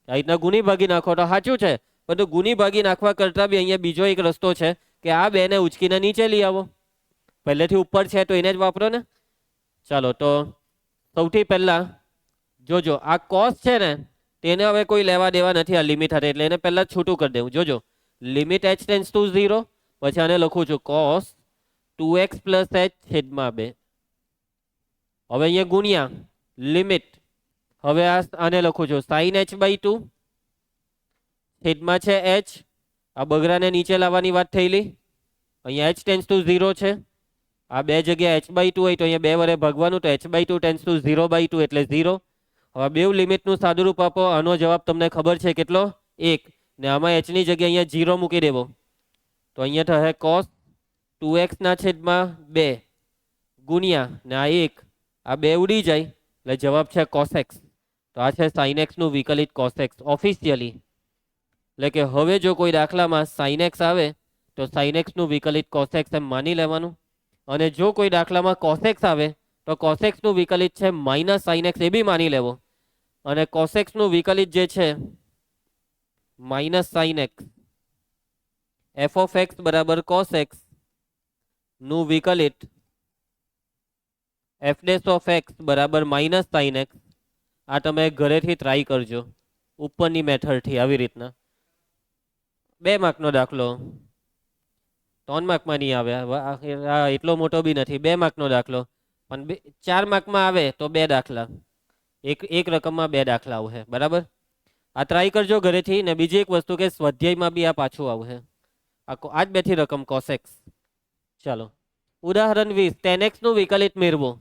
આ રીતના ગુણી ભાગી નાખો તો સાચું છે. પરંતુ ગુણી ભાગી નાખવા કરતા બી અહીંયા બીજો એક રસ્તો છે કે આ 2 ને ઉચકીને નીચે લઈ આવો. પહેલેથી ઉપર છે તો એને જ વાપરો ને. ચાલો, તો સૌથી પહેલા જોજો, આ કોસ છે ને તેને હવે કોઈ લેવા દેવા નથી આ લિમિટ hatte, એટલે એને પહેલા છૂટું કરી દેવું. જોજો, લિમિટ h ટેન્ડ્સ ટુ 0, પછી આને લખું છું cos 2x પ્લસ h છેદમાં 2. હવે અહીંયા ગુણ્યા લિમિટ, હવે આને લખું છું sin h બાય 2 છેદમાં છે h. આ બગડાને નીચે લાવવાની વાત થયેલી. અહીંયા h ટેન્ડ્સ ટુ 0 છે. આ બે જગ્યાએ h બાય 2 હોય તો અહીંયા 2 વડે ભાગવાનું, તો h by 2 tends to 0 by 2 એટલે 0. હવે બેવ લિમિટનું સાદુરૂપ આપો. આનો જવાબ તમને ખબર છે કેટલો? 1. ને આમાં h ની જગ્યાએ અહીંયા 0 મૂકી દેવો તો અહીંયા થશે cos 2x ના છેદમાં 2 ગુણ્યા ને આ 1, આ 2 ઉડી જાય એટલે જવાબ છે cos x. તો આ છે sin x નું વિકલિત cos x ઓફિશિયલી. એટલે કે હવે જો કોઈ દાખલામાં sin x આવે તો sin x નું વિકલિત cos x એમ માની લેવાનું. અને જો કોઈ દાખલામાં cos x આવે તો cos x નું વિકલિત છે માઇનસ sin x, એ બી માની લેવો. અને cos x નું વિકલિત જે છે minus sin x, f of x બરાબર cos x નું વિકલિત f dash of x બરાબર માઇનસ sin x. આ તમે ઘરેથી ટ્રાય કરજો ઉપરની મેથડથી. આવી રીતના 2 માર્કનો દાખલો, 3 માર્કમાં નહીં આવે, એટલો મોટો બી નથી. 2 માર્કનો દાખલો, પણ 4 માર્કમાં આવે તો 2 દાખલા, એક રકમમાં 2 દાખલા આવશે. બરાબર, આ ટ્રાય કરજો ઘરેથી. ને બીજી એક વસ્તુ કે સ્વાધ્યાયમાં બી આ પાછું આવશે. આ જ 2 થી રકમ cos x. ચાલો, ઉદાહરણ 20, tan x નું વિકલિત મેળવો.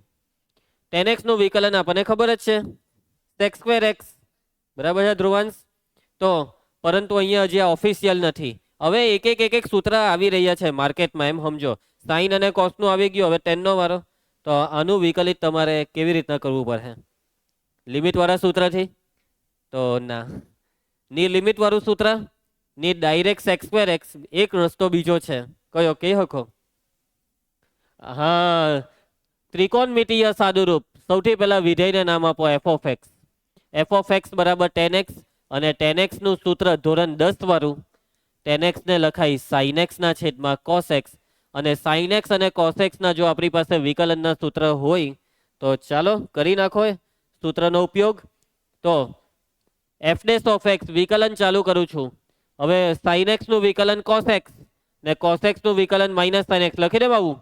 tan x નું વિકલન આપણને ખબર જ છે, sec square x. બરાબર છે ધ્રુવાંશ? તો પરંતુ અહીંયા હજી આ ઓફિશિયલ નથી. હવે એક એક સૂત્ર આવી રહ્યા છે માર્કેટમાં, એમ સમજો. સાઇન અને કોસ નું આવી ગયું, હવે tan નો વારો. તો આનું વિકલિત તમારે કેવી રીતના કરવું પડે? લિમિટ વાળા સૂત્રથી? તો ના, ની લિમિટ વાળું સૂત્ર, ની ડાયરેક્ટ sec square x. એક રસ્તો બીજો છે, કયો કહી શકો? હા, ત્રિકોણમિતિય સાદુરૂપ. સૌથી પહેલા વિધેયને નામ આપો f of x. f of x બરાબર tan x, અને tan x નું સૂત્ર ધોરણ 10 વાળું. tan x ને લખાય sin x ના છેદમાં cos x. અને sin x અને cos x ના જો આપણી પાસે વિકલનના સૂત્ર હોય તો ચાલો કરી નાખો સૂત્રનો ઉપયોગ. તો f dash of x વિકલન ચાલુ કરું છું. હવે sin x નું વિકલન cos x ને cos x નું વિકલન માઇનસ sin x લખી દેવાવું?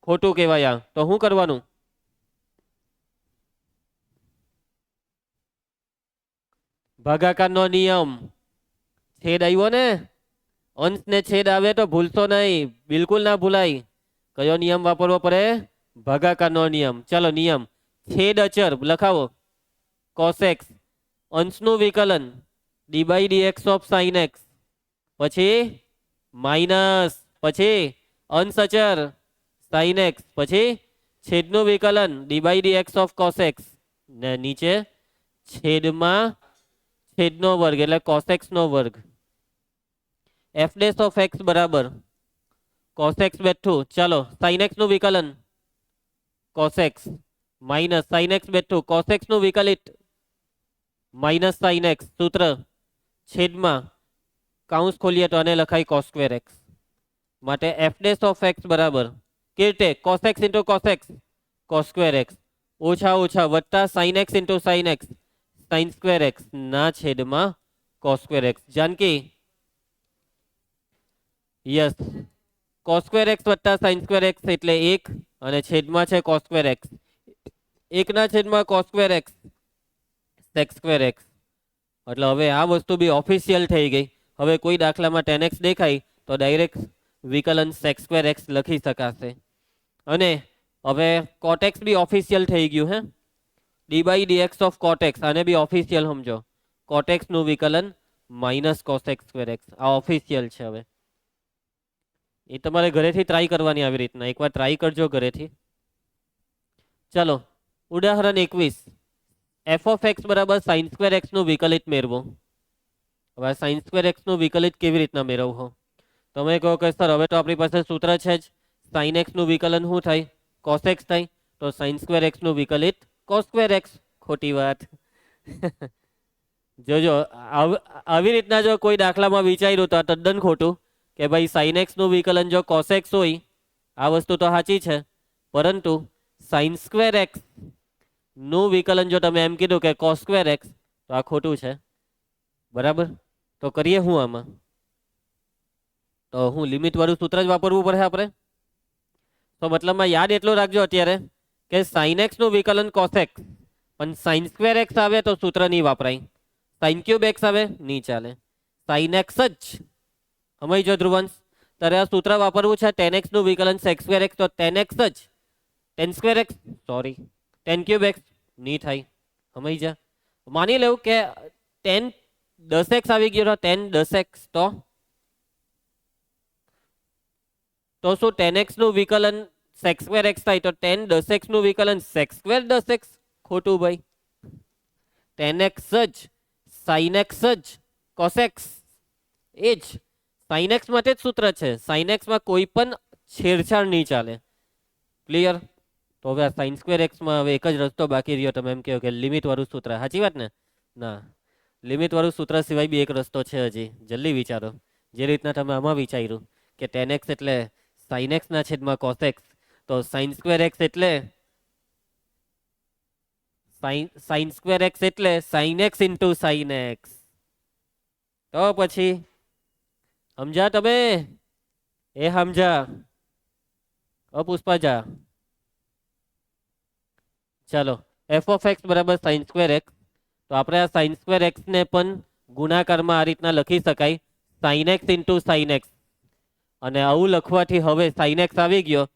ખોટું કહેવાય. તો શું કરવાનું? ભાગાકારનો નિયમ. છેદ આવ્યો ને, અંશ ને છેદ આવે તો ભૂલશો નહીં, બિલકુલ ના ભૂલાય. કયો નિયમ વાપરવો પડે? ભાગાકારનો નિયમ. ચલો નિયમ, છેદ અચર લખાવો cos x, અંશનું વિકલન d by d x of sine x, પછી માઇનસ, પછી અંશ અચર સાઇન એક્સ, પછી છેદનું વિકલન d by d x of cos x, ને નીચે છેદમાં છેદનો વર્ગ એટલે કોસ એક્સ નો વર્ગ. એફ ડેશ ઓફ એક્સ બરાબર કોસ એક્સ બેઠું, ચાલો સાઇન એક્સ નું વિકલન cos x minus sine x બેઠું કોસ એક્સ નું વિકલિત માઇનસ સાઇન એક્સ, સૂત્ર છેદમાં કાઉન્સ ખોલીએ તો આને લખાય કોસ સ્ક્વેર એક્સ. માટે એફ ડેશ ઓફ એક્સ બરાબર કે રીતે cos x into cos x cos square x ઓછા ઓછા વત્તા sine x into sine x sine square x ના છેદમાં cos square x. Janki yes, cos square x વત્તા સાઇન સ્ક્વેર એક્સ એટલે 1 અને છેદમાં છે કોસ સ્ક્વેર એક્સ, 1 ના છેદમાં cos square x sec square x. એટલે હવે આ વસ્તુ બી ઓફિશિયલ થઈ ગઈ. હવે કોઈ દાખલામાં tan x દેખાય તો ડાયરેક્ટ વિકલન સેક સ્ક્વેર એક્સ લખી શકાશે. અને હવે cot x બી ઓફિશિયલ થઈ ગયું. હે d by d x of cot x, આને બી ઓફિશિયલ સમજો. કોટ એક્સ નું વિકલન minus cos x square x, આ ઓફિશિયલ છે. હવે એ તમારે ઘરેથી ટ્રાય કરવાની આવી રીતના, એકવાર ટ્રાય કરજો ઘરેથી. ચાલો ઉદાહરણ 21, એફ ઓફ એક્સ બરાબર સાઇન સ્ક્વેર એક્સ નું વિકલિત મેળવો. હવે સાઇન સ્ક્વેર એક્સ નું વિકલિત કેવી રીતના મેળવવો? તમે કહો કે સર હવે તો આપણી પાસે સૂત્ર છે જ, સાઇન એક્સ નું વિકલન શું થાય? કોસ એક્સ થાય. તો સાઇન સ્ક્વેર એક્સ નું વિકલિત કોસ સ્ક્વેર એક્સ. ખોટી વાત. જોજો આવી રીતના જો કોઈ દાખલામાં વિચાર્યું તો આ તદ્દન ખોટું કે ભાઈ સાઇન એક્સ નું વિકલન જો કોસ એક્સ હોય, આ વસ્તુ તો સાચી છે, પરંતુ સાઇન સ્ક્વેર એક્સ નું વિકલન જો તમે એમ કીધું કે કોસ સ્ક્વેર એક્સ, તો આ ખોટું છે. બરાબર, તો કરીએ હું આમાં? તો હું લિમિટ વાળું સૂત્ર જ વાપરવું પડે આપણે. તો મતલબમાં યાદ એટલું રાખજો અત્યારે કે સાઇન એક્સ નું વિકલન કોસ એક્સ, પણ સાઇન સ્ક્વેર એક્સ આવે તો સૂત્ર નહીં વાપરાય. સાઇન ક્યુબ એક્સ આવે નહીં ચાલે. સાઇન એક્સ જ સમય જો ધ્રુવંશ, તારે આ સૂત્ર વાપરવું છે. ટેન એક્સ નું વિકલન સેક સ્ક્વેર એક્સ, તો ટેન એક્સ જ, ten square x sorry ten cube x નહીં થાય. સમય જા માની લેવું કે ટેન 10x આવી ગયો તો ટેન 10x, તો શું ટેન એક્સ નું વિકલન સેક સ્ક્વેર એક્સ થાય? તો ટેન 10x નું વિકલન સેક સ્ક્વેર 10x. ખોટું ભાઈ. ટેન એક્સ જ, સાઇન એક્સ જ, કોસ એક્સ એ જ. સાઇન એક્સ માટે જ સૂત્ર છે. સાઇન એક્સમાં કોઈ પણ છેડછાડ નહીં ચાલે. ક્લિયર? તો હવે આ સાઇન સ્ક્વેર એક્સમાં હવે એક જ રસ્તો બાકી રહ્યો. તમે એમ કહો કે લિમિટ વાળું સૂત્ર. સાચી વાત ને? ના, લિમિટ વાળું સૂત્ર સિવાય બી એક રસ્તો છે હજી. જલ્દી વિચારો. જે રીતના તમે આમાં વિચાર્યું કે ટેન એક્સ એટલે સાઇન એક્સ ના છેદમાં કોસ એક્સ, તો સાઇન સ્ક્વેર એક્સ એટલે સાઇન સ્ક્વેર એક્સ એટલે sign x into sine x. તો પછી સમજા તમે? એ સમજા? પુષ્પા જા. ચાલો એફ ઓફ એક્સ બરાબર સાઇન સ્ક્વેર એક્સ. તો આપણે આ સાઇન સ્ક્વેર એક્સ ને પણ ગુણાકારમાં આ રીતના લખી શકાય, sign x into sine x. અને આવું લખવાથી હવે સાઇન એક્સ આવી ગયો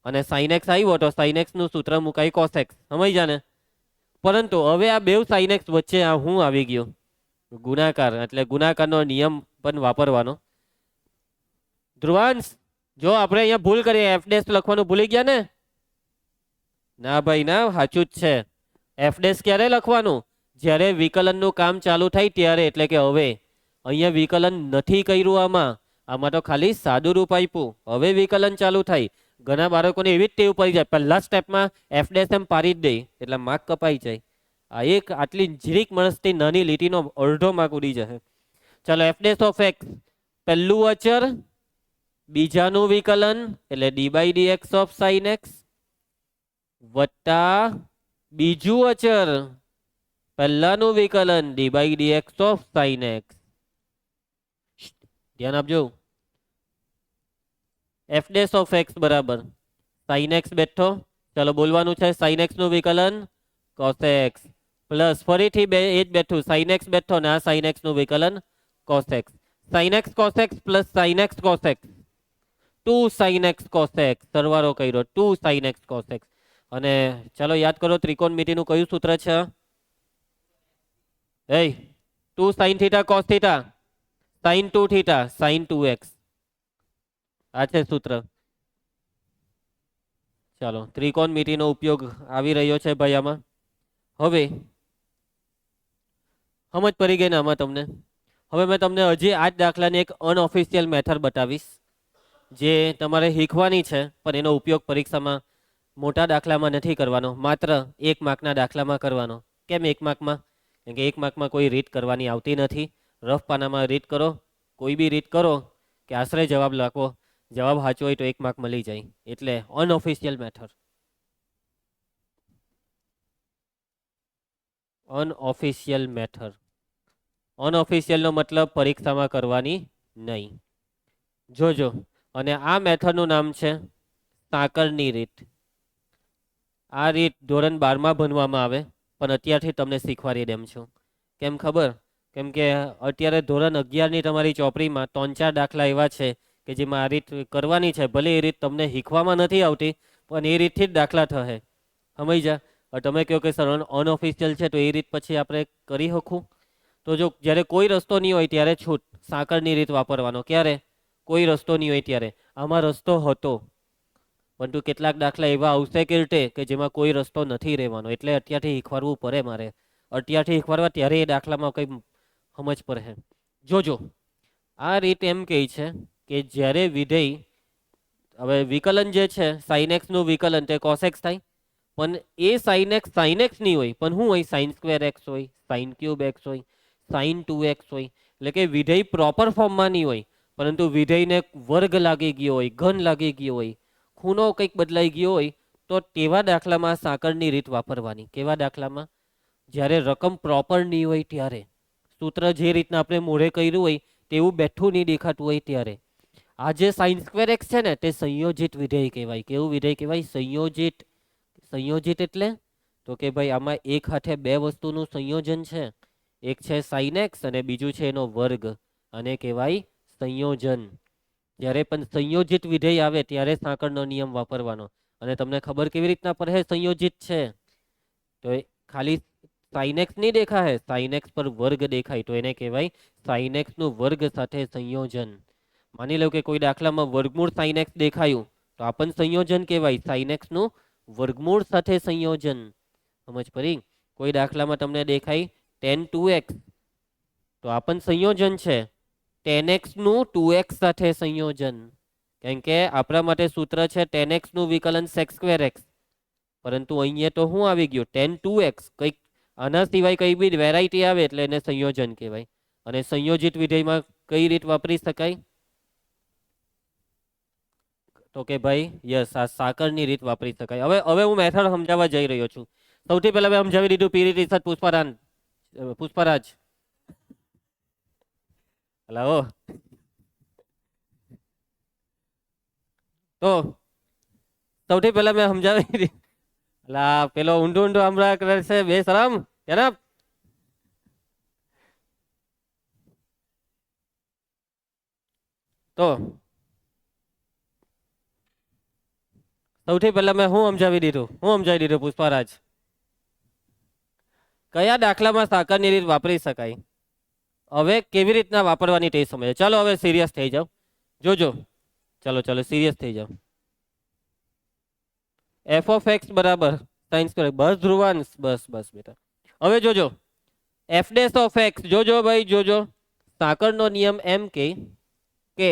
અને સાઇન એક્સ આવ્યો તો સાઇન એક્સ નું સૂત્ર મુકાય કોસ એક્સ. સમજ્યા ને? પરંતુ હવે આ બે સાઇન એક્સ વચ્ચે આ હું આવી ગયો ગુણાકાર, એટલે ગુણાકારનો નિયમ પણ વાપરવાનો. ધ્રુવાંશ, જો આપણે અહીંયા ભૂલ કરીએ, એફ ડેશ લખવાનું ભૂલી ગયા ને? ના ભાઈ ના, સાચું જ છે. એફ ડેશ ક્યારે લખવાનું? જ્યારે વિકલનનું કામ ચાલુ થાય ત્યારે. એટલે કે હવે અહીંયા વિકલન નથી કર્યું, આમાં તો ખાલી સાદું રૂપ આપ્યું. હવે વિકલન ચાલુ થાય. ઘણા બાળકોને એવી જ ટેવ પડી જાય, પહેલા સ્ટેપમાં એફ ડેશ એમ પાડી જ દે એટલે માર્ક કપાઈ જાય. આ એક આટલી જીરીક માણસથી નાની લીટીનો અડધો માર્ક ઉડી જશે. ચાલો એફ ડેશ ઓફ એક્સ, પહેલું અચર બીજાનું વિકલન એટલે d by d x of sine x વત્તા બીજું અચર પહેલાનું વિકલન d by d x of sine x. ધ્યાન આપજો. એફ ડેશ ઓફ એક્સ બરાબર સાઇન એક્સ બેઠો, ચાલો બોલવાનું છે સાઇન એક્સ નું વિકલન કોસ એક્સ પ્લસ ફરીથી બે એ જ બેઠું સાઇન એક્સ બેઠો ને આ સાઇન એક્સ નું વિકલન cos x. Sine x cos x plus sine x cos x, 2 sine x cos x સરવાળો કર્યો 2 સાઇન એક્સ કોસ એક્સ. અને ચાલો યાદ કરો ત્રિકોણમિતિનું કયું સૂત્ર છે? એ 2 sin θ cos θ sin 2 θ sin 2x, આ છે સૂત્ર. ચાલો ત્રિકોણમિતિનો ઉપયોગ આવી રહ્યો છે ભાઈ આમાં. હવે સમજ પડી ગઈ ને આમાં તમને? હવે મેં તમને હજી આ જ દાખલાની એક અનઓફિશિયલ મેથડ બતાવીશ જે તમારે શીખવાની છે, પણ એનો ઉપયોગ પરીક્ષામાં મોટા દાખલામાં નથી કરવાનો, માત્ર 1 માર્કના દાખલામાં કરવાનો. કેમ 1 માર્કમાં? કેમ કે 1 માર્કમાં કોઈ રીત કરવાની આવતી નથી. રફ પાનામાં રીત કરો, કોઈ બી રીત કરો કે આશરે જવાબ લખો, જવાબ સાચો હોય તો 1 માર્ક મળી જાય. એટલે અનઓફિશિયલ મેથડ. અનઓફિશિયલ મેથડ, અનઓફિશિયલનો મતલબ પરીક્ષામાં કરવાની નહીં. જોજો, અને આ મેથડનું નામ છે સાંકળની રીત. આ રીત ધોરણ 12માં ભણવામાં આવે, પણ અત્યારથી તમને શીખવાડી દેમ છું. કેમ ખબર? કેમ કે અત્યારે ધોરણ 11ની તમારી ચોપડીમાં 3-4 દાખલા એવા છે કે જેમાં આ રીત કરવાની છે. ભલે એ રીત તમને શીખવામાં નથી આવતી, પણ એ રીતથી જ દાખલા થશે. સમજ્યા? તમે કહો કે સર અનઓફિશિયલ છે તો એ રીત પછી આપણે કરી શકું? તો જો જ્યારે કોઈ રસ્તો નહીં હોય ત્યારે છૂટ સાંકળની રીત વાપરવાનો. ક્યારે? કોઈ રસ્તો નહીં હોય ત્યારે. આમાં રસ્તો હતો, પરંતુ કેટલાક દાખલા એવા આવશે કે જેમાં કોઈ રસ્તો નથી રહેવાનો. એટલે અત્યારથી શીખવાડવું પડે મારે. અત્યારથી શીખવાડવા ત્યારે એ દાખલામાં કંઈ સમજ પડે. જોજો, આ રીત એમ કહે છે કે જ્યારે વિધેય, હવે વિકલન જે છે sin x નું વિકલન તે cos x થાય, પણ એ sin x નહીં હોય, પણ શું હોય? sin સ્ક્વેર x હોય, sin ક્યુબ x હોય, sin 2x હોય. એટલે કે વિધેય પ્રોપર ફોર્મમાં નહીં હોય, પરંતુ વિધેયને વર્ગ લાગી ગયો હોય, ઘન લાગી ગયો હોય, ખૂણો કંઈક બદલાઈ ગયો હોય, તો તેવા દાખલામાં સાંકળની રીત વાપરવાની. કેવા દાખલામાં? જ્યારે રકમ પ્રોપર નહીં હોય ત્યારે, સૂત્ર જે રીતના આપણે મોઢે કર્યું હોય તેવું બેઠું નહીં દેખાતું હોય ત્યારે. આ જે sin સ્ક્વેર x છે ને તે સંયોજિત વિધેય કહેવાય. કેવું વિધેય કહેવાય? સંયોજિત. સંયોજિત એટલે તો કે ભાઈ આમાં એક હાથે બે વસ્તુનું સંયોજન છે. એક છે sin x અને બીજું છે એનો વર્ગ, અને કહેવાય સંયોજન. જ્યારે પણ સંયોજિત વિધેય આવે ત્યારે સાંકળનો નિયમ વાપરવાનો. અને તમને ખબર કેવી રીતના પડે સંયોજિત છે? તો ખાલી sin x નહીં દેખાય, sin x પર વર્ગ દેખાય તો એને કહેવાય sin x નું વર્ગ સાથે સંયોજન. માની લો કે કોઈ દાખલામાં વર્ગમૂળ sin x દેખાયું તો આ પણ સંયોજન કહેવાય, sin x નું વર્ગમૂળ સાથે સંયોજન. સમજ પડી? કોઈ દાખલામાં તમને દેખાય tan 2x તો આ પણ સંયોજન છે, tan x નું 2x સાથે સંયોજન. કેમ કે આપણા માટે સૂત્ર છે tan x નું વિકલન sec સ્ક્વેર x, પરંતુ અહીંયા તો શું આવી ગયું? tan 2x. કંઈક આના સિવાય કઈ બી વેરાયટી આવે એટલે એને સંયોજન કહેવાય. અને સંયોજિત વિધેયમાં કઈ રીત વાપરી શકાય? તો કે ભાઈ યસ, આ સાંકળની રીત વાપરી શકાય. હવે હું મેથડ સમજાવવા જઈ રહ્યો છું. સૌથી પહેલા મેં સમજાવી દીધું પીરી રિસર્ચ પુષ્પરાજ. હલાવો. તો સૌથી પહેલા મેં સમજાવી દીધી. અલા પેલો ઊંડો હમણાં કરે છે બે શરમ. એના તો સૌથી પહેલા મેં હું સમજાવી દીધું પુષ્પરાજ. કયા દાખલામાં સાંકળની રીત વાપરી શકાય? હવે કેવી રીતના વાપરવાની તે સમજે. ચાલો હવે સિરિયસ થઈ જાઓ. જોજો, ચાલો સિરિયસ થઈ જાઓ. f of x બરાબર sin સ્ક્વેર. બસ ધ્રુવાંશ, બસ બેટા. હવે જોજો, f dash of x, જોજો ભાઈ જોજો, સાંકળનો નિયમ એમ કે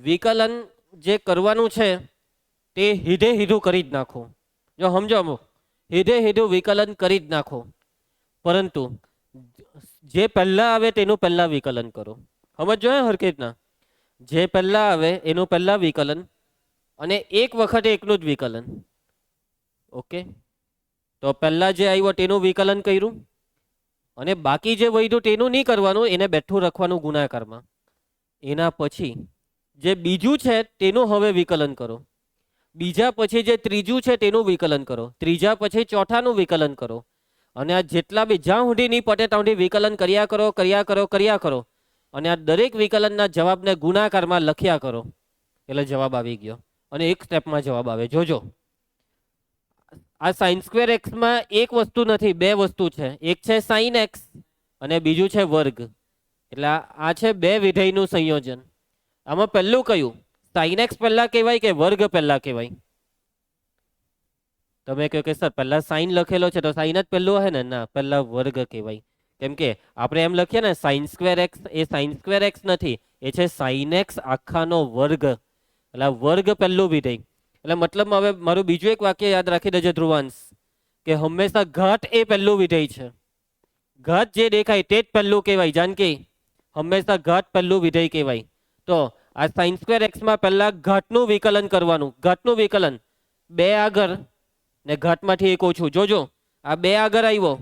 વિકલન જે કરવાનું છે તે હીધે હીધું કરી જ નાખો. જો સમજો, હીધે હીધું વિકલન કરી જ નાખો, પરંતુ જે પહેલા આવે તેનું પહેલા વિકલન કરો. સમજો હરખી રીતના. જે પહેલા આવે એનું પહેલા વિકલન, અને એક વખતે એકનું જ વિકલન. ઓકે, તો પહેલા જે આવ્યો તેનું વિકલન કર્યું, અને બાકી જે વધ્યું તેનું નહીં કરવાનું, એને બેઠું રાખવાનું ગુણાકારમાં. એના પછી જે બીજું છે તેનું હવે વિકલન કરો. બીજા પછી જે ત્રીજું છે તેનું વિકલન કરો. ત્રીજા પછી ચોથાનું વિકલન કરો. અને આ જેટલા બી જ્યાં સુધી નહીં પટે ત્યાં સુધી વિકલન કર્યા કરો. અને આ દરેક વિકલનના જવાબને ગુણાકારમાં લખ્યા કરો, એટલે જવાબ આવી ગયો. અને એક સ્ટેપમાં જવાબ આવે. જોજો, આ સાઇન સ્ક્વેર એક્સ માં એક વસ્તુ નથી, બે વસ્તુ છે. એક છે સાઇન એક્સ અને બીજું છે વર્ગ. એટલે આ છે બે વિધેયનું સંયોજન. આમાં પહેલું કયું, સાઇન એક્સ પહેલા કહેવાય કે વર્ગ પહેલા કહેવાય? તમે કહો કે સર પહેલા સાઇન લખેલો છે તો સાઇન જ પહેલું હે ને? ના, પહેલા વર્ગ કહેવાય. કેમ કે આપણે એમ લખીએ ને સાઇન સ્ક્વેર એક્સ, એ સાઇન સ્ક્વેર એક્સ નથી, એ છે સાઇન એક્સ આખાનો વર્ગ. એટલે વર્ગ પહેલું વિધેય. એટલે મતલબ હવે મારું બીજું એક વાક્ય યાદ રાખી દેજો ધ્રુવાંશ, કે હંમેશા ઘાત એ પહેલું વિધેય છે. ઘાત જે દેખાય તે જ પહેલું કહેવાય. જાનકી, હંમેશા ઘાત પહેલું વિધેય કહેવાય. તો આ સાઇન સ્ક્વેર એક્સ માં પહેલા ઘાતનું વિકલન કરવાનું. ઘાતનું વિકલન, બે આગળ ને ઘાતમાંથી એક ઓછું. જોજો આ બે આગળ આવ્યો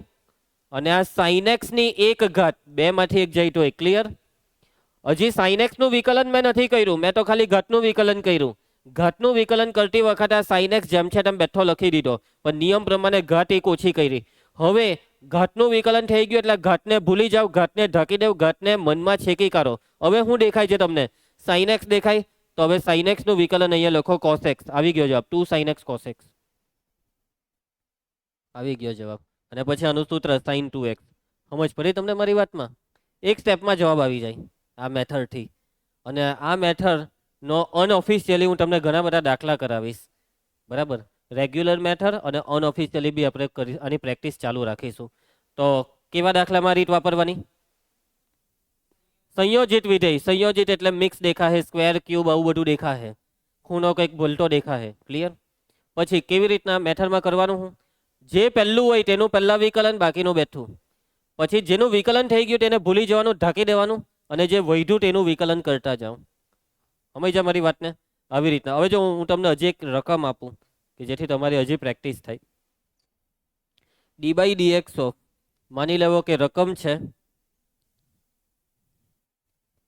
અને આ સાઇન એક્સ ની એક ઘાત, બે માંથી એક જાય તો એક. ક્લિયર? હજી સાઇન એક્સ નું વિકલન મેં નથી કર્યું, મેં તો ખાલી ઘાતનું વિકલન કર્યું. ઘાતનું વિકલન કરતી વખતે આ સાઇન એક્સ જેમ છે તેમ બેઠો લખી દીધો, પણ નિયમ પ્રમાણે ઘાત એક ઓછી કરી. હવે ઘાતનું વિકલન થઈ ગયું એટલે ઘાતને ભૂલી જાવ, ઘાતને ઢાંકી દેવ, ઘાતને મનમાં છેકી કાઢો. હવે શું દેખાય છે તમને? સાઇન એક્સ દેખાય. તો હવે સાઇન એક્સ નું વિકલન અહીંયા લખો કોસ એક્સ. આવી ગયો જવાબ, 2 સાઇન એક્સ કોસ એક્સ. આવી ગયો જવાબ. અને પછી આનું સૂત્ર સાઇન 2x. સમજ પડી તમને મારી વાતમાં? એક સ્ટેપમાં જવાબ આવી જાય આ મેથડથી. અને આ મેથડનો અનઓફિશિયલી હું તમને ઘણા બધા દાખલા કરાવીશ. બરાબર? રેગ્યુલર મેથડ અને અનઓફિશિયલી બી આપણે આની પ્રેક્ટિસ ચાલુ રાખીશું. તો કેવા દાખલામાં રીત વાપરવાની? સંયોજિત વિધેય. સંયોજિત એટલે મિક્સ દેખાશે, સ્ક્વેર, ક્યુબ, આવું બધું દેખાશે, ખૂણો કંઈક ભૂલતો દેખાશે. ક્લિયર? પછી કેવી રીતના મેથડમાં કરવાનું? હું જે પહેલું હોય તેનું પહેલા વિકલન, બાકીનું બેઠું. પછી જેનું વિકલન થઈ ગયું તેને ભૂલી જવાનું, ઢાંકી દેવાનું, અને જે વધ્યું તેનું વિકલન કરતા જાઓ. સમજ્યા મારી વાતને? આવી રીતના. હવે જો હું તમને હજી એક રકમ આપું કે જેથી તમારી હજી પ્રેક્ટિસ થાય. d/dx ઓફ, માની લેવો કે રકમ છે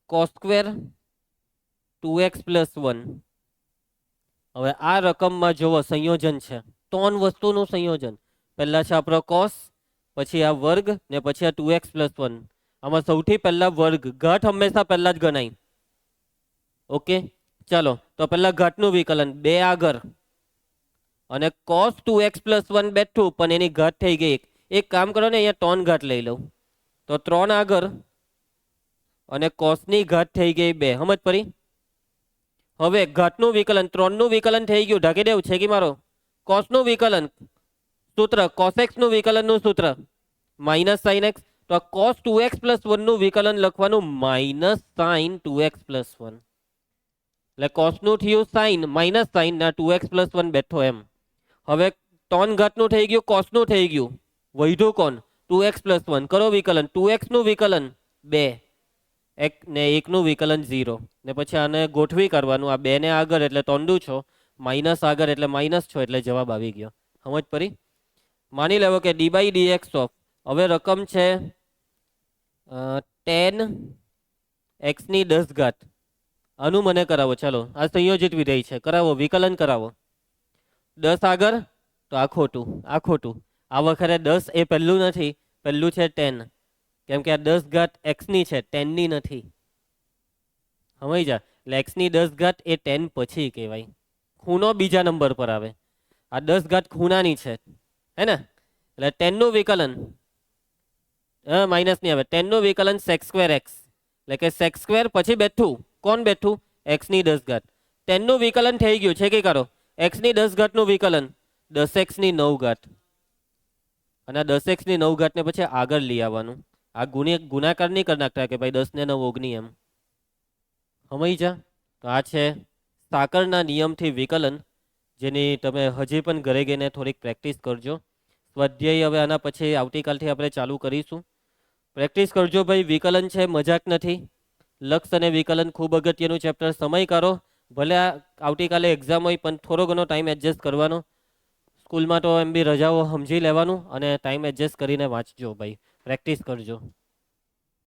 cos સ્ક્વેર 2x + 1. હવે આ રકમમાં જોવો સંયોજન છે, 3 વસ્તુનું સંયોજન. પહેલા છે આપણો કોસ, પછી આ વર્ગ ને પછી આ 2x + 1. આમાં સૌથી પહેલા વર્ગ. ઘાત હંમેશા પહેલા જ ગણાય. ઓકે, ચાલો તો પહેલા ઘાતનું વિકલન, બે આગળ અને cos 2x + 1 બેઠું, પણ એની ઘાત થઈ ગઈ. એક કામ કરો ને, અહીંયા 3 ઘાત લઈ લઉં તો 3 આગળ અને કોસની ઘાત થઈ ગઈ 2. સમજ પડી? હવે ઘાતનું વિકલન, 3 નું વિકલન થઈ ગયું, ઢાંકી દેવું છે કે મારો. કોસનું વિકલન સૂત્ર, cos x નું વિકલનનું સૂત્ર માઇનસ સાઇન એક્સ. તો આ cos 2x + 1 નું વિકલન લખવાનું માઇનસ સાઇન 2x + 1. એટલે cos નું થયું સાઇન, માઇનસ સાઇન, ના 2x + 1 બેઠો એમ. હવે 3 ઘાતનું થઈ ગયું, cos નું થઈ ગયું, વધ્યું કોણ? 2x + 1. કરો વિકલન. 2x નું વિકલન 2 એક ને 1 નું વિકલન 0. ને પછી આને ગોઠવી કરવાનું. આ 2 ને આગળ એટલે 3 છો, માઇનસ આગળ એટલે -6, એટલે જવાબ આવી ગયો. સમજ પડી? માની લેવો કે d/dx ઓફ, હવે રકમ છે 10x ની 10 ઘાત. આનું મને કરાવો. ચાલો, આ સંયોજિત વિધેય છે, કરાવો, વિકલન કરાવો. 10 આગળ તો આ ખોટું, આ ખોટું. આ વખતે 10 એ પહેલું નથી, પહેલું છે 10. કેમ કે આ 10 ઘાત x ની છે, 10 ની નથી. સમજ જા? એટલે x ની 10 ઘાત એ 10 પછી કહેવાય. ખૂણો બીજા નંબર પર આવે. આ 10 ઘાત ખૂણાની છે, હે ને? એટલે 10 નું વિકલન, માઇનસ નહીં આવે, 10 નું વિકલન sec² x. એટલે કે sec² પછી બેઠું કોણ? બેઠું x ની 10 ઘાત. 10 નું વિકલન થઈ ગયું છે કે કરો? x ની 10 ઘાતનું વિકલન 10x ની 9 ઘાત. અને 10x ની 9 ઘાત ને પછી આગળ લઈ આવવાનું. આ ગુણાકાર નહીં કરી નાખતા કે ભાઈ 10 ને 9 19 એમ. સમજ્યા? તો આ છે સાકરના નિયમથી વિકલન, જેની તમે હજી પણ ઘરે ગઈને થોડીક પ્રેક્ટિસ કરજો. સ્વાધ્યાય હવે આના પછી આવતીકાલથી આપણે ચાલુ કરીશું. પ્રેક્ટિસ કરજો ભાઈ, વિકલન છે, મજાક નથી. લક્ષ અને વિકલન ખૂબ અગત્યનું ચેપ્ટર. સમય કાઢો, ભલે આવતીકાલે એક્ઝામ હોય પણ થોડો ઘણો ટાઈમ એડજસ્ટ કરવાનો. સ્કૂલમાં તો એમ બી રજાઓ સમજી લેવાનું અને ટાઈમ એડજસ્ટ કરીને વાંચજો ભાઈ, પ્રેક્ટિસ કરજો.